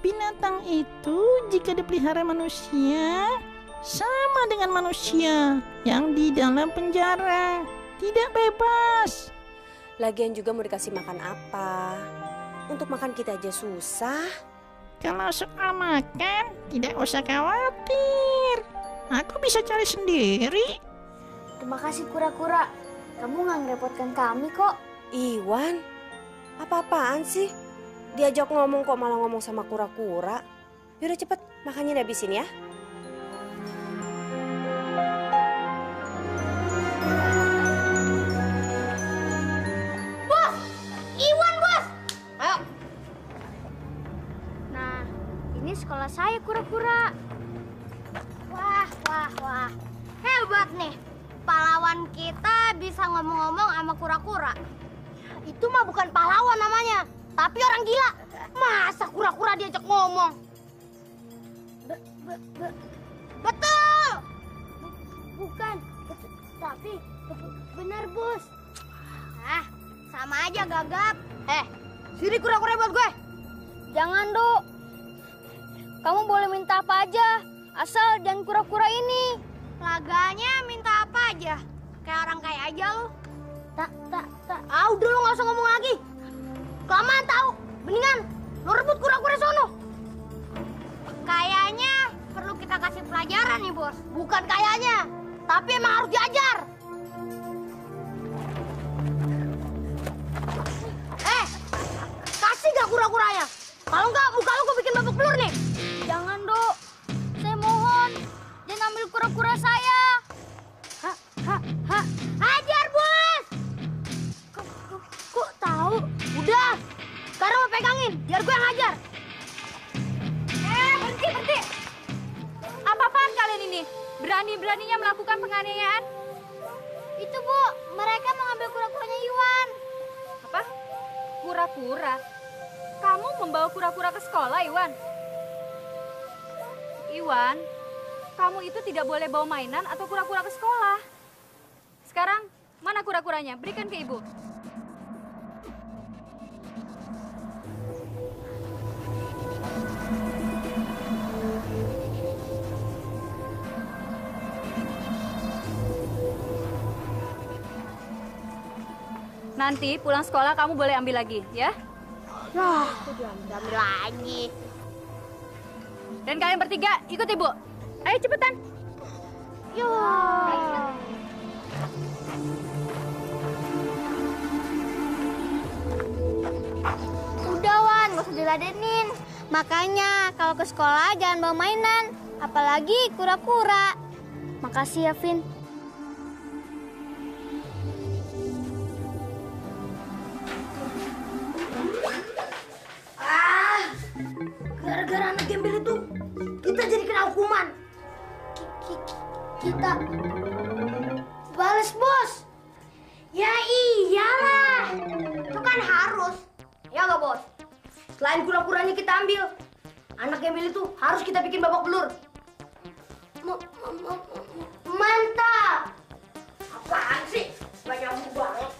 S18: Binatang itu jika dipelihara manusia, sama dengan manusia yang di dalam penjara, tidak bebas.
S6: Lagian juga mau dikasih makan apa? Untuk makan kita aja susah.
S18: Kalau soal makan, tidak usah khawatir. Aku bisa cari sendiri.
S2: Terima kasih kura-kura. Kamu nggak ngerepotkan kami kok.
S6: Iwan, apa-apaan sih? Diajak ngomong kok malah ngomong sama kura-kura. Yaudah cepet, makannya dihabisin ya.
S2: Bos! Iwan, Bos! Ayo. Nah, ini sekolah saya kura-kura. Wah. Hebat nih. Pahlawan kita bisa ngomong-ngomong sama kura-kura.
S8: Itu mah bukan pahlawan namanya, tapi orang gila. Masa kura-kura diajak ngomong?
S2: Betul! Bukan, tapi benar, Bos. Sama aja gagap.
S8: Sini kura-kura buat gue.
S2: Jangan, Dok. Kamu boleh minta apa aja, asal jangan kura-kura ini. Laganya minta apa aja. Kayak orang kaya aja lu.
S8: Tak. Udah lu nggak usah ngomong lagi. Kelamaan tahu. Mendingan lu rebut kura-kura sono.
S2: Kayaknya perlu kita kasih pelajaran nih, Bos.
S8: Bukan kayaknya, tapi emang harus diajar. Kasih gak kura-kuranya? Kalau enggak, muka lu gue bikin babak belur nih.
S2: Jangan, Dok. Saya mohon. Jangan ambil kura-kura saya.
S8: Hajar, Bos! Kok tahu? Udah. Sekarang lo pegangin, biar gue yang hajar.
S19: Berhenti. Apa-apaan kalian ini? Berani-beraninya melakukan penganiayaan?
S2: Itu, Bu. Mereka mau ngambil kura-kuranya Iwan.
S19: Apa? Kura-kura? Kamu membawa kura-kura ke sekolah, Iwan? Iwan, kamu itu tidak boleh bawa mainan atau kura-kura ke sekolah. Sekarang, mana kura-kuranya? Berikan ke Ibu. Nanti pulang sekolah kamu boleh ambil lagi, ya?
S2: Aku diambil lagi.
S19: Dan kalian bertiga ikut Ibu. Ayo cepetan.
S2: Udah, Wan, gak usah diladenin. Makanya kalau ke sekolah jangan bawa mainan, apalagi kura-kura. Makasih ya, Vin.
S8: Gara-gara anak gembel itu, kita jadi kena hukuman. Kita balas, Bos.
S2: Ya iyalah, itu kan harus.
S8: Ya nggak, Bos? Selain kura-kuranya kita ambil, anak gembel itu harus kita bikin babak belur. Mantap! Apaan sih? Banyak banget.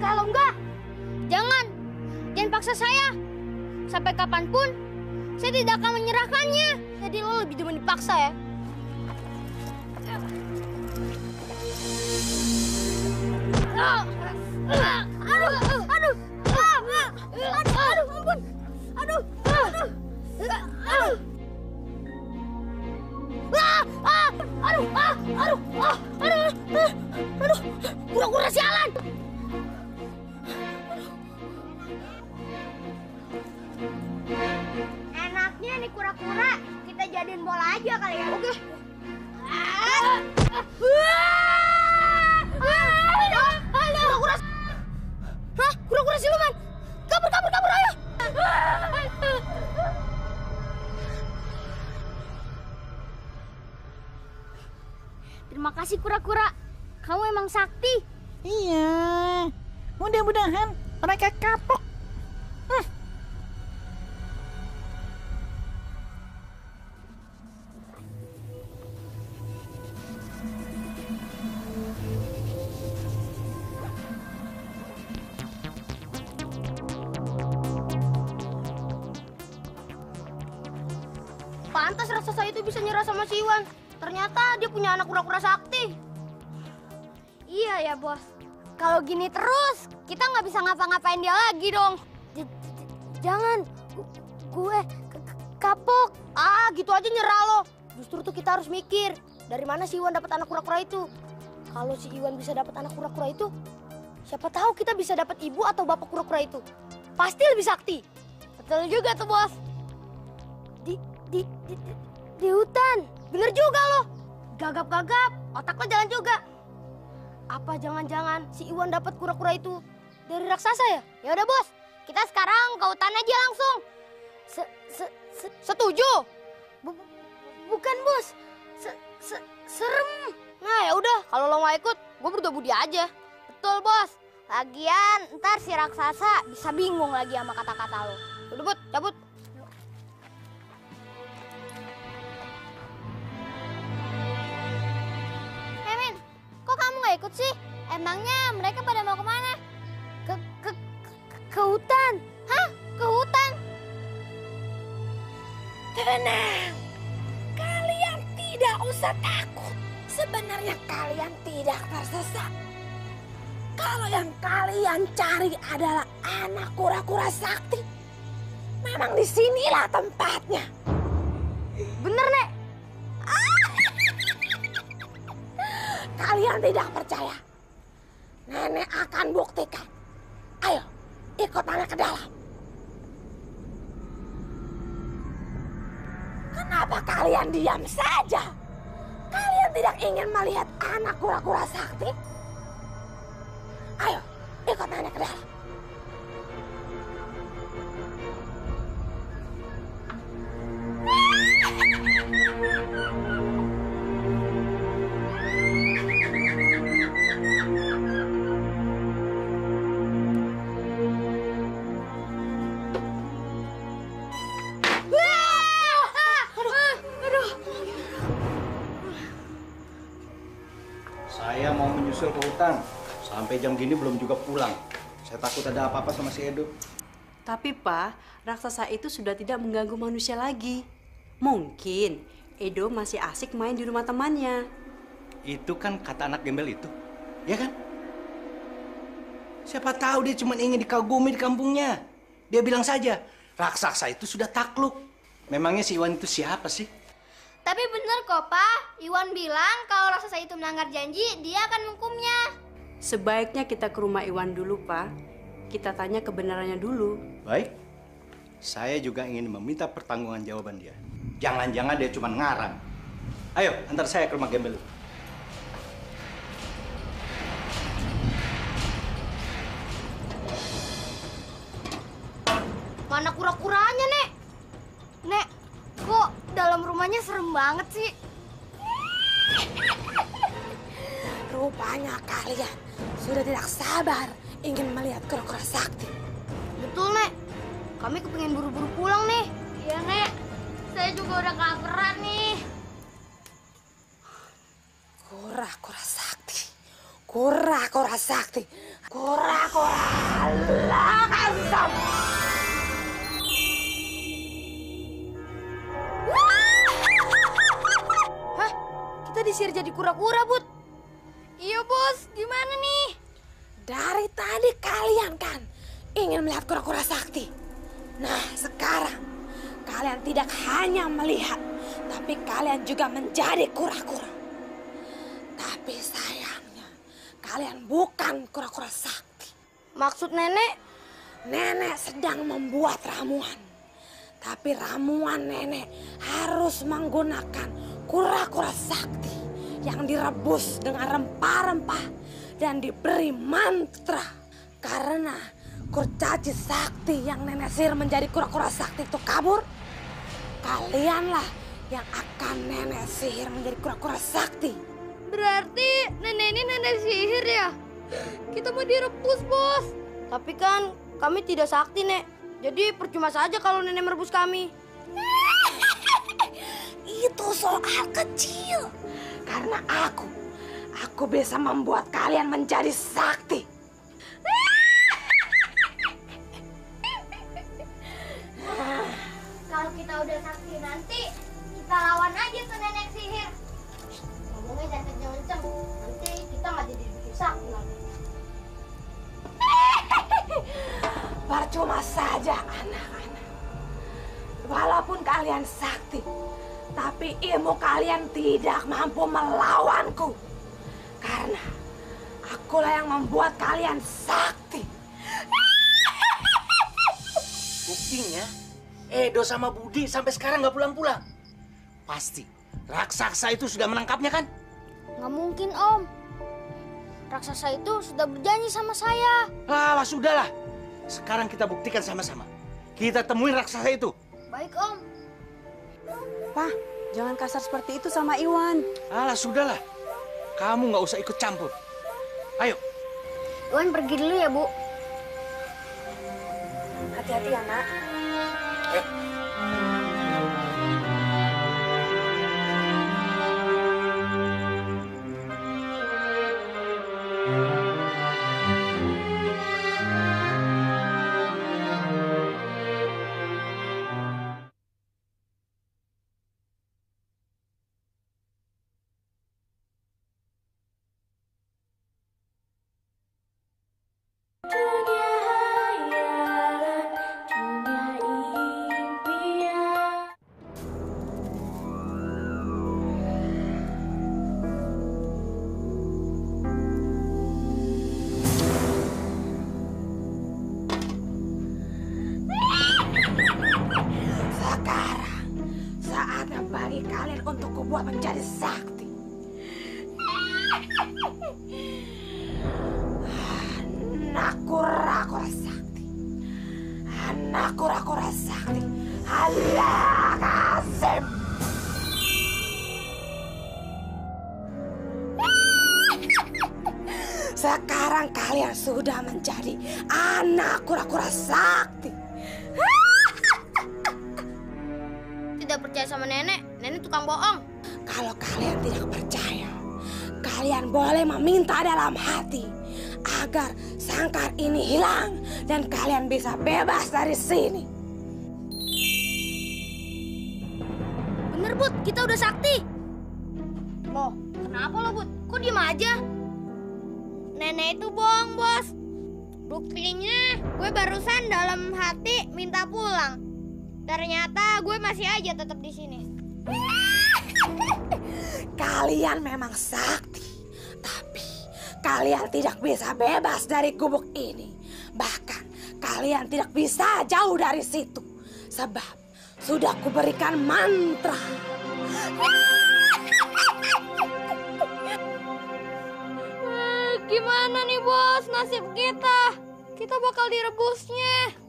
S2: Kalau enggak, jangan paksa saya. Sampai kapanpun, saya tidak akan menyerahkannya. Jadi lo lebih demen dipaksa ya. Kura-kura sialan. Enaknya nih kura-kura, kita jadiin bola aja kali ya. Oke. Kura-kura. Hah? Kura-kura siluman. Kabur ayo. Terima kasih kura-kura. Kamu emang sakti.
S18: Iya. Mudah-mudahan mereka kapok.
S2: Pantas raksasa itu bisa nyerah sama si Iwan. Ternyata dia punya anak kura-kura sakti. Iya ya, Bos. Kalau gini terus, kita nggak bisa ngapa-ngapain dia lagi dong. Jangan, gue kapok. Gitu aja nyerah lo. Justru tuh kita harus mikir, dari mana si Iwan dapat anak kura-kura itu. Kalau si Iwan bisa dapat anak kura-kura itu, siapa tahu kita bisa dapat ibu atau bapak kura-kura itu. Pasti lebih sakti. Betul juga tuh, Bos. Di hutan. Bener juga lo. Gagap-gagap, otak lo jalan juga. Apa jangan-jangan si Iwan dapat kura-kura itu dari raksasa ya? Ya udah, Bos. Kita sekarang ke hutan aja langsung. Setuju? Bukan, Bos. Serem. Nah, ya udah, kalau lo mau ikut, gue berdua budi aja. Betul, Bos. Lagian ntar si raksasa bisa bingung lagi sama kata-kata lo. Udah, Bud, cabut. Kok kamu gak ikut sih? Emangnya mereka pada mau kemana? Ke hutan. Hah? Ke hutan?
S18: Tenang. Kalian tidak usah takut. Sebenarnya kalian tidak tersesat. Kalau yang kalian cari adalah anak kura-kura sakti, memang disinilah tempatnya.
S2: Bener, Nek.
S18: Kalian tidak percaya? Nenek akan buktikan. Ayo, ikut Nenek ke dalam. Kenapa kalian diam saja? Kalian tidak ingin melihat anak kura-kura sakti? Ayo, ikut Nenek ke dalam.
S16: Saya mau menyusul ke hutan. Sampai jam gini belum juga pulang. Saya takut ada apa-apa sama si Edo.
S11: Tapi Pak, raksasa itu sudah tidak mengganggu manusia lagi. Mungkin Edo masih asik main di rumah temannya.
S16: Itu kan kata anak gembel itu, ya kan? Siapa tahu dia cuma ingin dikagumi di kampungnya. Dia bilang saja, raksasa itu sudah takluk. Memangnya si Iwan itu siapa sih?
S2: Tapi bener kok, Pak. Iwan bilang kalau raksasa itu melanggar janji, dia akan menghukumnya.
S11: Sebaiknya kita ke rumah Iwan dulu, Pak. Kita tanya kebenarannya dulu.
S16: Baik. Saya juga ingin meminta pertanggungjawaban dia. Jangan-jangan dia cuma ngarang. Ayo, antar saya ke rumah gembel.
S2: Mana kura-kuranya, Nek? Nek, kok dalam rumahnya serem banget sih?
S18: Rupanya kalian sudah tidak sabar ingin melihat kura-kura sakti.
S2: Betul, Nek. Kami kepengen buru-buru pulang nih. Iya, Nek. Saya juga udah kelaparan nih.
S18: Kura-kura sakti. Kura-kura sakti.
S8: Kura-kura lakasam.
S14: Hah? Kita disihir jadi kura-kura, Bud? Iya, Bos. Gimana nih?
S8: Dari tadi kalian kan ingin melihat kura-kura sakti. Nah, sekarang kalian tidak hanya melihat, tapi kalian juga menjadi kura-kura. Tapi sayangnya, kalian bukan kura-kura sakti.
S14: Maksud nenek?
S8: Nenek sedang membuat ramuan. Tapi ramuan nenek harus menggunakan kura-kura sakti yang direbus dengan rempah-rempah dan diberi mantra. Karena kurcaci sakti yang nenek sihir menjadi kura-kura sakti itu kabur, kalianlah yang akan nenek sihir menjadi kura-kura sakti.
S14: Berarti nenek ini nenek sihir ya? Kita mau direbus, Bos. Tapi kan kami tidak sakti, Nek. Jadi percuma saja kalau nenek merebus kami.
S8: Itu soal kecil. Karena aku bisa membuat kalian menjadi sakti.
S2: Kalau kita udah sakti nanti, kita lawan aja tuh nenek sihir. Ngomongnya jangan kenceng-kenceng, nanti kita nggak jadi bikin sakti lagi.
S8: Percuma saja anak-anak. Walaupun kalian sakti, tapi ilmu kalian tidak mampu melawanku. Karena akulah yang membuat kalian sakti.
S16: Buktinya, Edo sama Budi sampai sekarang nggak pulang-pulang. Pasti raksasa itu sudah menangkapnya kan?
S2: Nggak mungkin, Om. Raksasa itu sudah berjanji sama saya.
S16: Alah, sudahlah. Sekarang kita buktikan sama-sama. Kita temuin raksasa itu.
S2: Baik, Om.
S11: Pak, jangan kasar seperti itu sama Iwan.
S16: Alah, sudahlah. Kamu nggak usah ikut campur. Ayo.
S2: Iwan pergi dulu ya, Bu.
S6: Hati-hati ya, Nak.
S8: Kubuat menjadi sakti. Anak kura-kura sakti. Anak kura-kura sakti. Halakasim. Sekarang kalian sudah menjadi anak kura-kura sakti.
S2: Tidak percaya sama nenek, nenek tukang bohong.
S8: Kalau kalian tidak percaya, kalian boleh meminta dalam hati agar sangkar ini hilang dan kalian bisa bebas dari sini.
S2: Bener, Bud, kita udah sakti. Loh, kenapa lo, Bud? Kok diem aja? Nenek itu bohong, Bos. Buktinya gue barusan dalam hati minta pulang. Ternyata gue masih aja tetap di sini.
S8: Kalian memang sakti, tapi kalian tidak bisa bebas dari gubuk ini. Bahkan kalian tidak bisa jauh dari situ, sebab sudah kuberikan mantra.
S2: Gimana nih, Bos, nasib kita? Kita bakal direbusnya.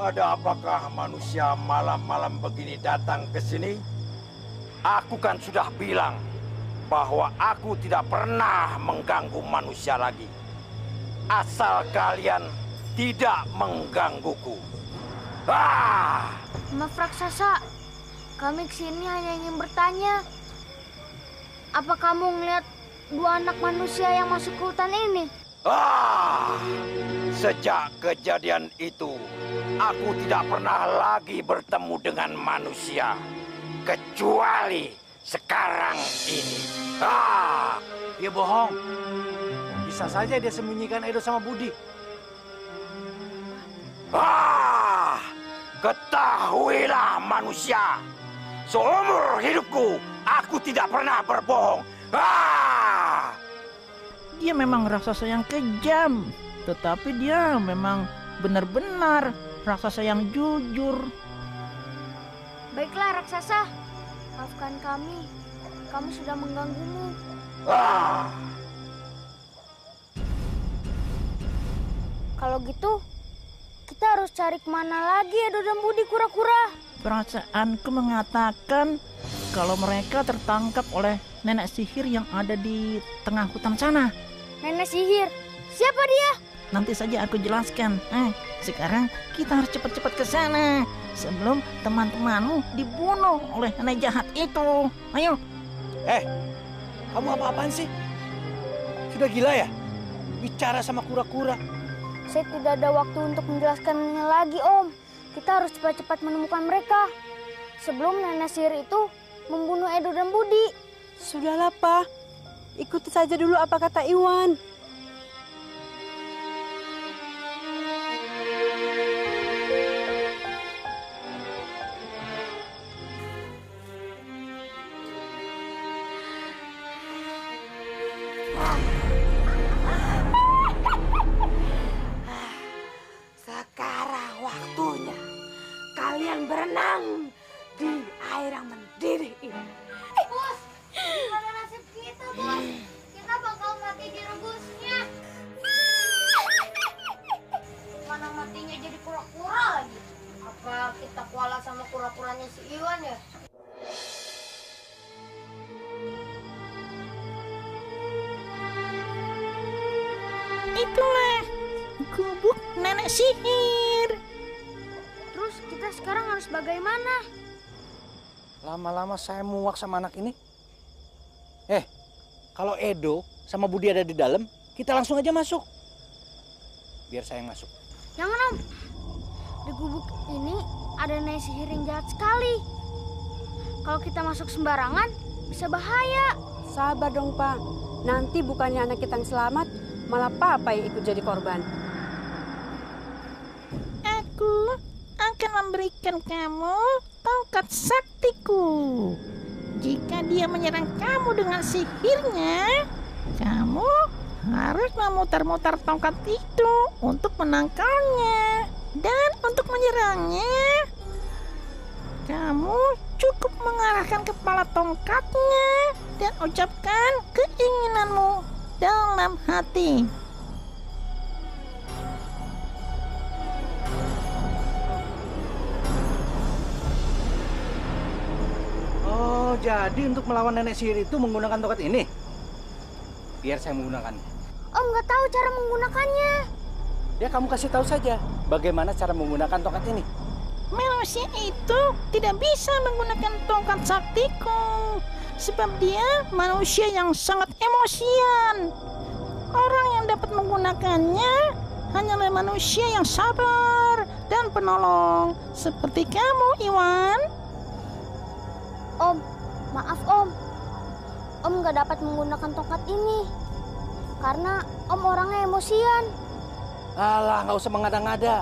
S5: Ada apakah manusia malam-malam begini datang ke sini? Aku kan sudah bilang, bahwa aku tidak pernah mengganggu manusia lagi. Asal kalian tidak menggangguku.
S2: Maaf raksasa, kami kesini hanya ingin bertanya. Apa kamu ngeliat dua anak manusia yang masuk ke hutan ini?
S5: Sejak kejadian itu, aku tidak pernah lagi bertemu dengan manusia. Kecuali sekarang ini.
S16: Dia bohong. Bisa saja dia sembunyikan Edo sama Budi.
S5: Ketahuilah manusia, seumur hidupku aku tidak pernah berbohong.
S18: Dia memang raksasa yang kejam, tetapi dia memang benar-benar raksasa yang jujur.
S2: Baiklah raksasa, maafkan kami. Kami sudah mengganggumu. Kalau gitu, kita harus cari kemana lagi Edo dan Budi kura-kura?
S18: Perasaanku mengatakan kalau mereka tertangkap oleh nenek sihir yang ada di tengah hutan sana.
S2: Nenek sihir? Siapa dia?
S18: Nanti saja aku jelaskan. Sekarang kita harus cepat-cepat ke sana sebelum teman-temanmu dibunuh oleh nenek jahat itu. Ayo.
S16: Kamu apa-apaan sih? Sudah gila ya? Bicara sama kura-kura.
S2: Saya tidak ada waktu untuk menjelaskannya lagi, Om. Kita harus cepat-cepat menemukan mereka sebelum nenek sihir itu membunuh Edo dan Budi.
S11: Sudahlah, Pak. Ikuti saja dulu apa kata Iwan.
S8: Sekarang waktunya kalian berenang di air yang mendidih ini.
S2: Bos, gimana nasib kita, Bos? Kita bakal mati direbusnya. Mana matinya jadi kura-kura lagi? Apa kita kualat sama kura-kuranya si Iwan ya?
S18: Itulah gubuk nenek sihir.
S2: Terus kita sekarang harus bagaimana?
S16: Lama-lama saya muak sama anak ini. Kalau Edo sama Budi ada di dalam, kita langsung aja masuk. Biar saya yang masuk.
S2: Jangan, Om. Di gubuk ini ada nenek sihir yang jahat sekali. Kalau kita masuk sembarangan, bisa bahaya.
S11: Sabar dong, Pak. Nanti bukannya anak kita yang selamat, malah Papa yang ikut jadi korban.
S18: Aku akan memberikan kamu tongkat saktiku. Jika dia menyerang kamu dengan sihirnya, kamu harus memutar-mutar tongkat itu untuk menangkalnya. Dan untuk menyerangnya, kamu cukup mengarahkan kepala tongkatnya dan ucapkan keinginanmu dalam hati.
S16: Oh, jadi untuk melawan nenek sihir itu menggunakan tongkat ini? Biar saya menggunakannya.
S2: Om nggak tahu cara menggunakannya.
S16: Ya, kamu kasih tahu saja bagaimana cara menggunakan tongkat ini.
S18: Manusia itu tidak bisa menggunakan tongkat saktiku, sebab dia manusia yang sangat emosian. Orang yang dapat menggunakannya hanyalah manusia yang sabar dan penolong, seperti kamu, Iwan.
S2: Om, maaf Om. Om nggak dapat menggunakan tongkat ini karena Om orangnya emosian.
S16: Alah, nggak usah mengada-ngada.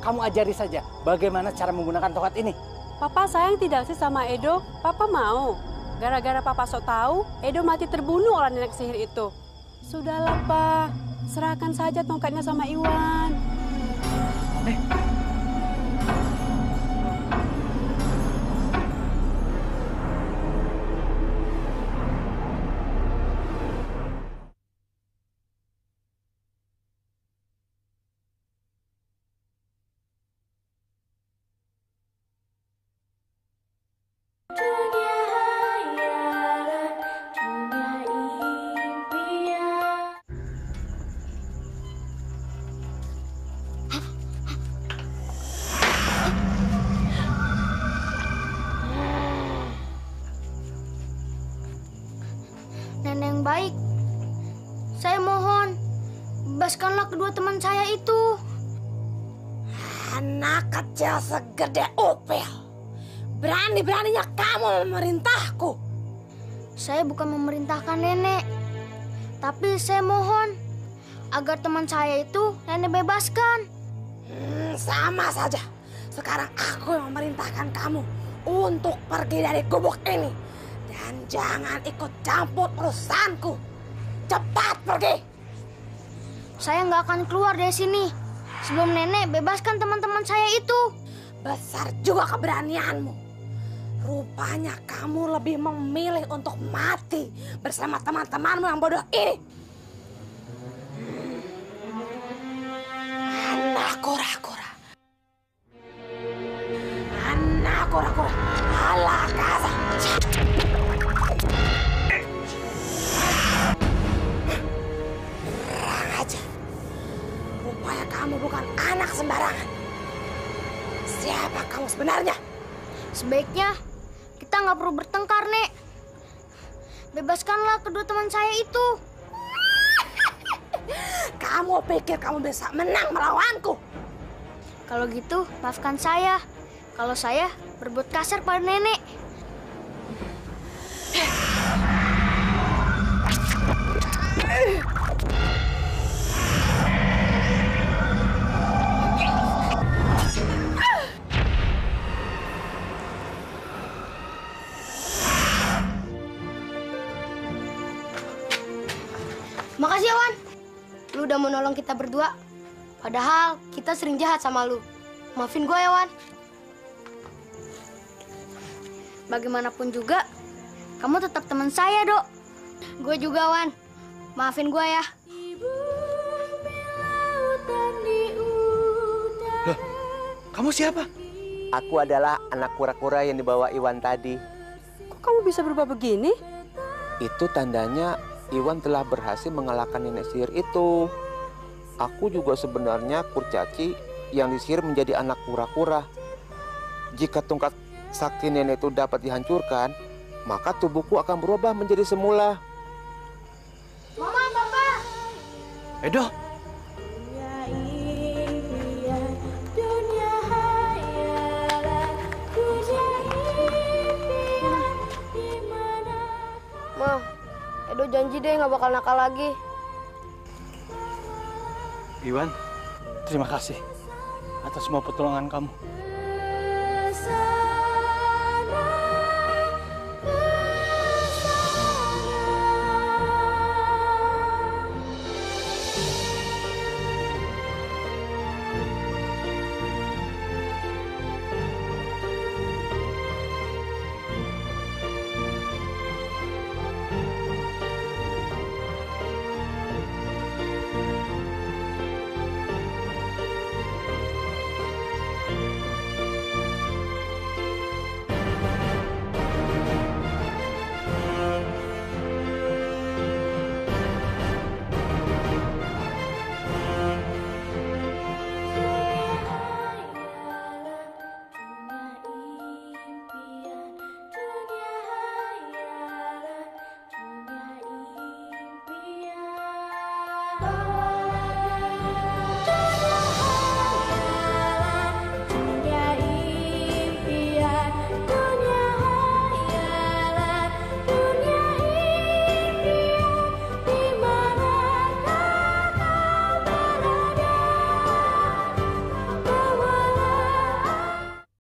S16: Kamu ajari saja bagaimana cara menggunakan tongkat ini.
S11: Papa sayang tidak sih sama Edo? Papa mau. Gara-gara Papa sok tahu, Edo mati terbunuh oleh nenek sihir itu. Sudahlah, Pak. Serahkan saja tongkatnya sama Iwan.
S10: Dunia hayalan, dunia
S2: nenek yang baik. Saya mohon, bebaskanlah kedua teman saya itu.
S8: Anak kecil segede upil. Berani-beraninya kamu memerintahku.
S2: Saya bukan memerintahkan nenek, tapi saya mohon agar teman saya itu nenek bebaskan.
S8: Sama saja. Sekarang aku yang memerintahkan kamu untuk pergi dari gubuk ini. Dan jangan ikut campur urusanku. Cepat pergi.
S2: Saya nggak akan keluar dari sini sebelum nenek bebaskan teman-teman saya itu.
S8: Besar juga keberanianmu. Rupanya kamu lebih memilih untuk mati bersama teman-temanmu yang bodoh ini. Anak kura-kura. Anak kura-kura. Ala kasa. Terang aja. Rupanya kamu bukan anak sembarangan. Siapa kamu sebenarnya?
S2: Sebaiknya kita nggak perlu bertengkar, Nek. Bebaskanlah kedua teman saya itu.
S8: Kamu pikir kamu bisa menang melawanku?
S2: Kalau gitu, maafkan saya. Kalau saya berbuat kasar pada nenek.
S14: Makasih ya, Wan. Lu udah mau nolong kita berdua. Padahal kita sering jahat sama lu. Maafin gue ya, Wan.
S2: Bagaimanapun juga, kamu tetap teman saya, Dok.
S14: Gue juga, Wan. Maafin gue ya.
S16: Loh, kamu siapa?
S4: Aku adalah anak kura-kura yang dibawa Iwan tadi.
S11: Kok kamu bisa berubah begini?
S4: Itu tandanya Iwan telah berhasil mengalahkan nenek sihir itu. Aku juga sebenarnya kurcaci yang disihir menjadi anak kura-kura. Jika tongkat sakti nenek itu dapat dihancurkan, maka tubuhku akan berubah menjadi semula.
S14: Mama, Papa.
S16: Edo.
S14: Ma, Edo janji deh nggak bakal nakal lagi.
S16: Iwan, terima kasih atas semua pertolongan kamu.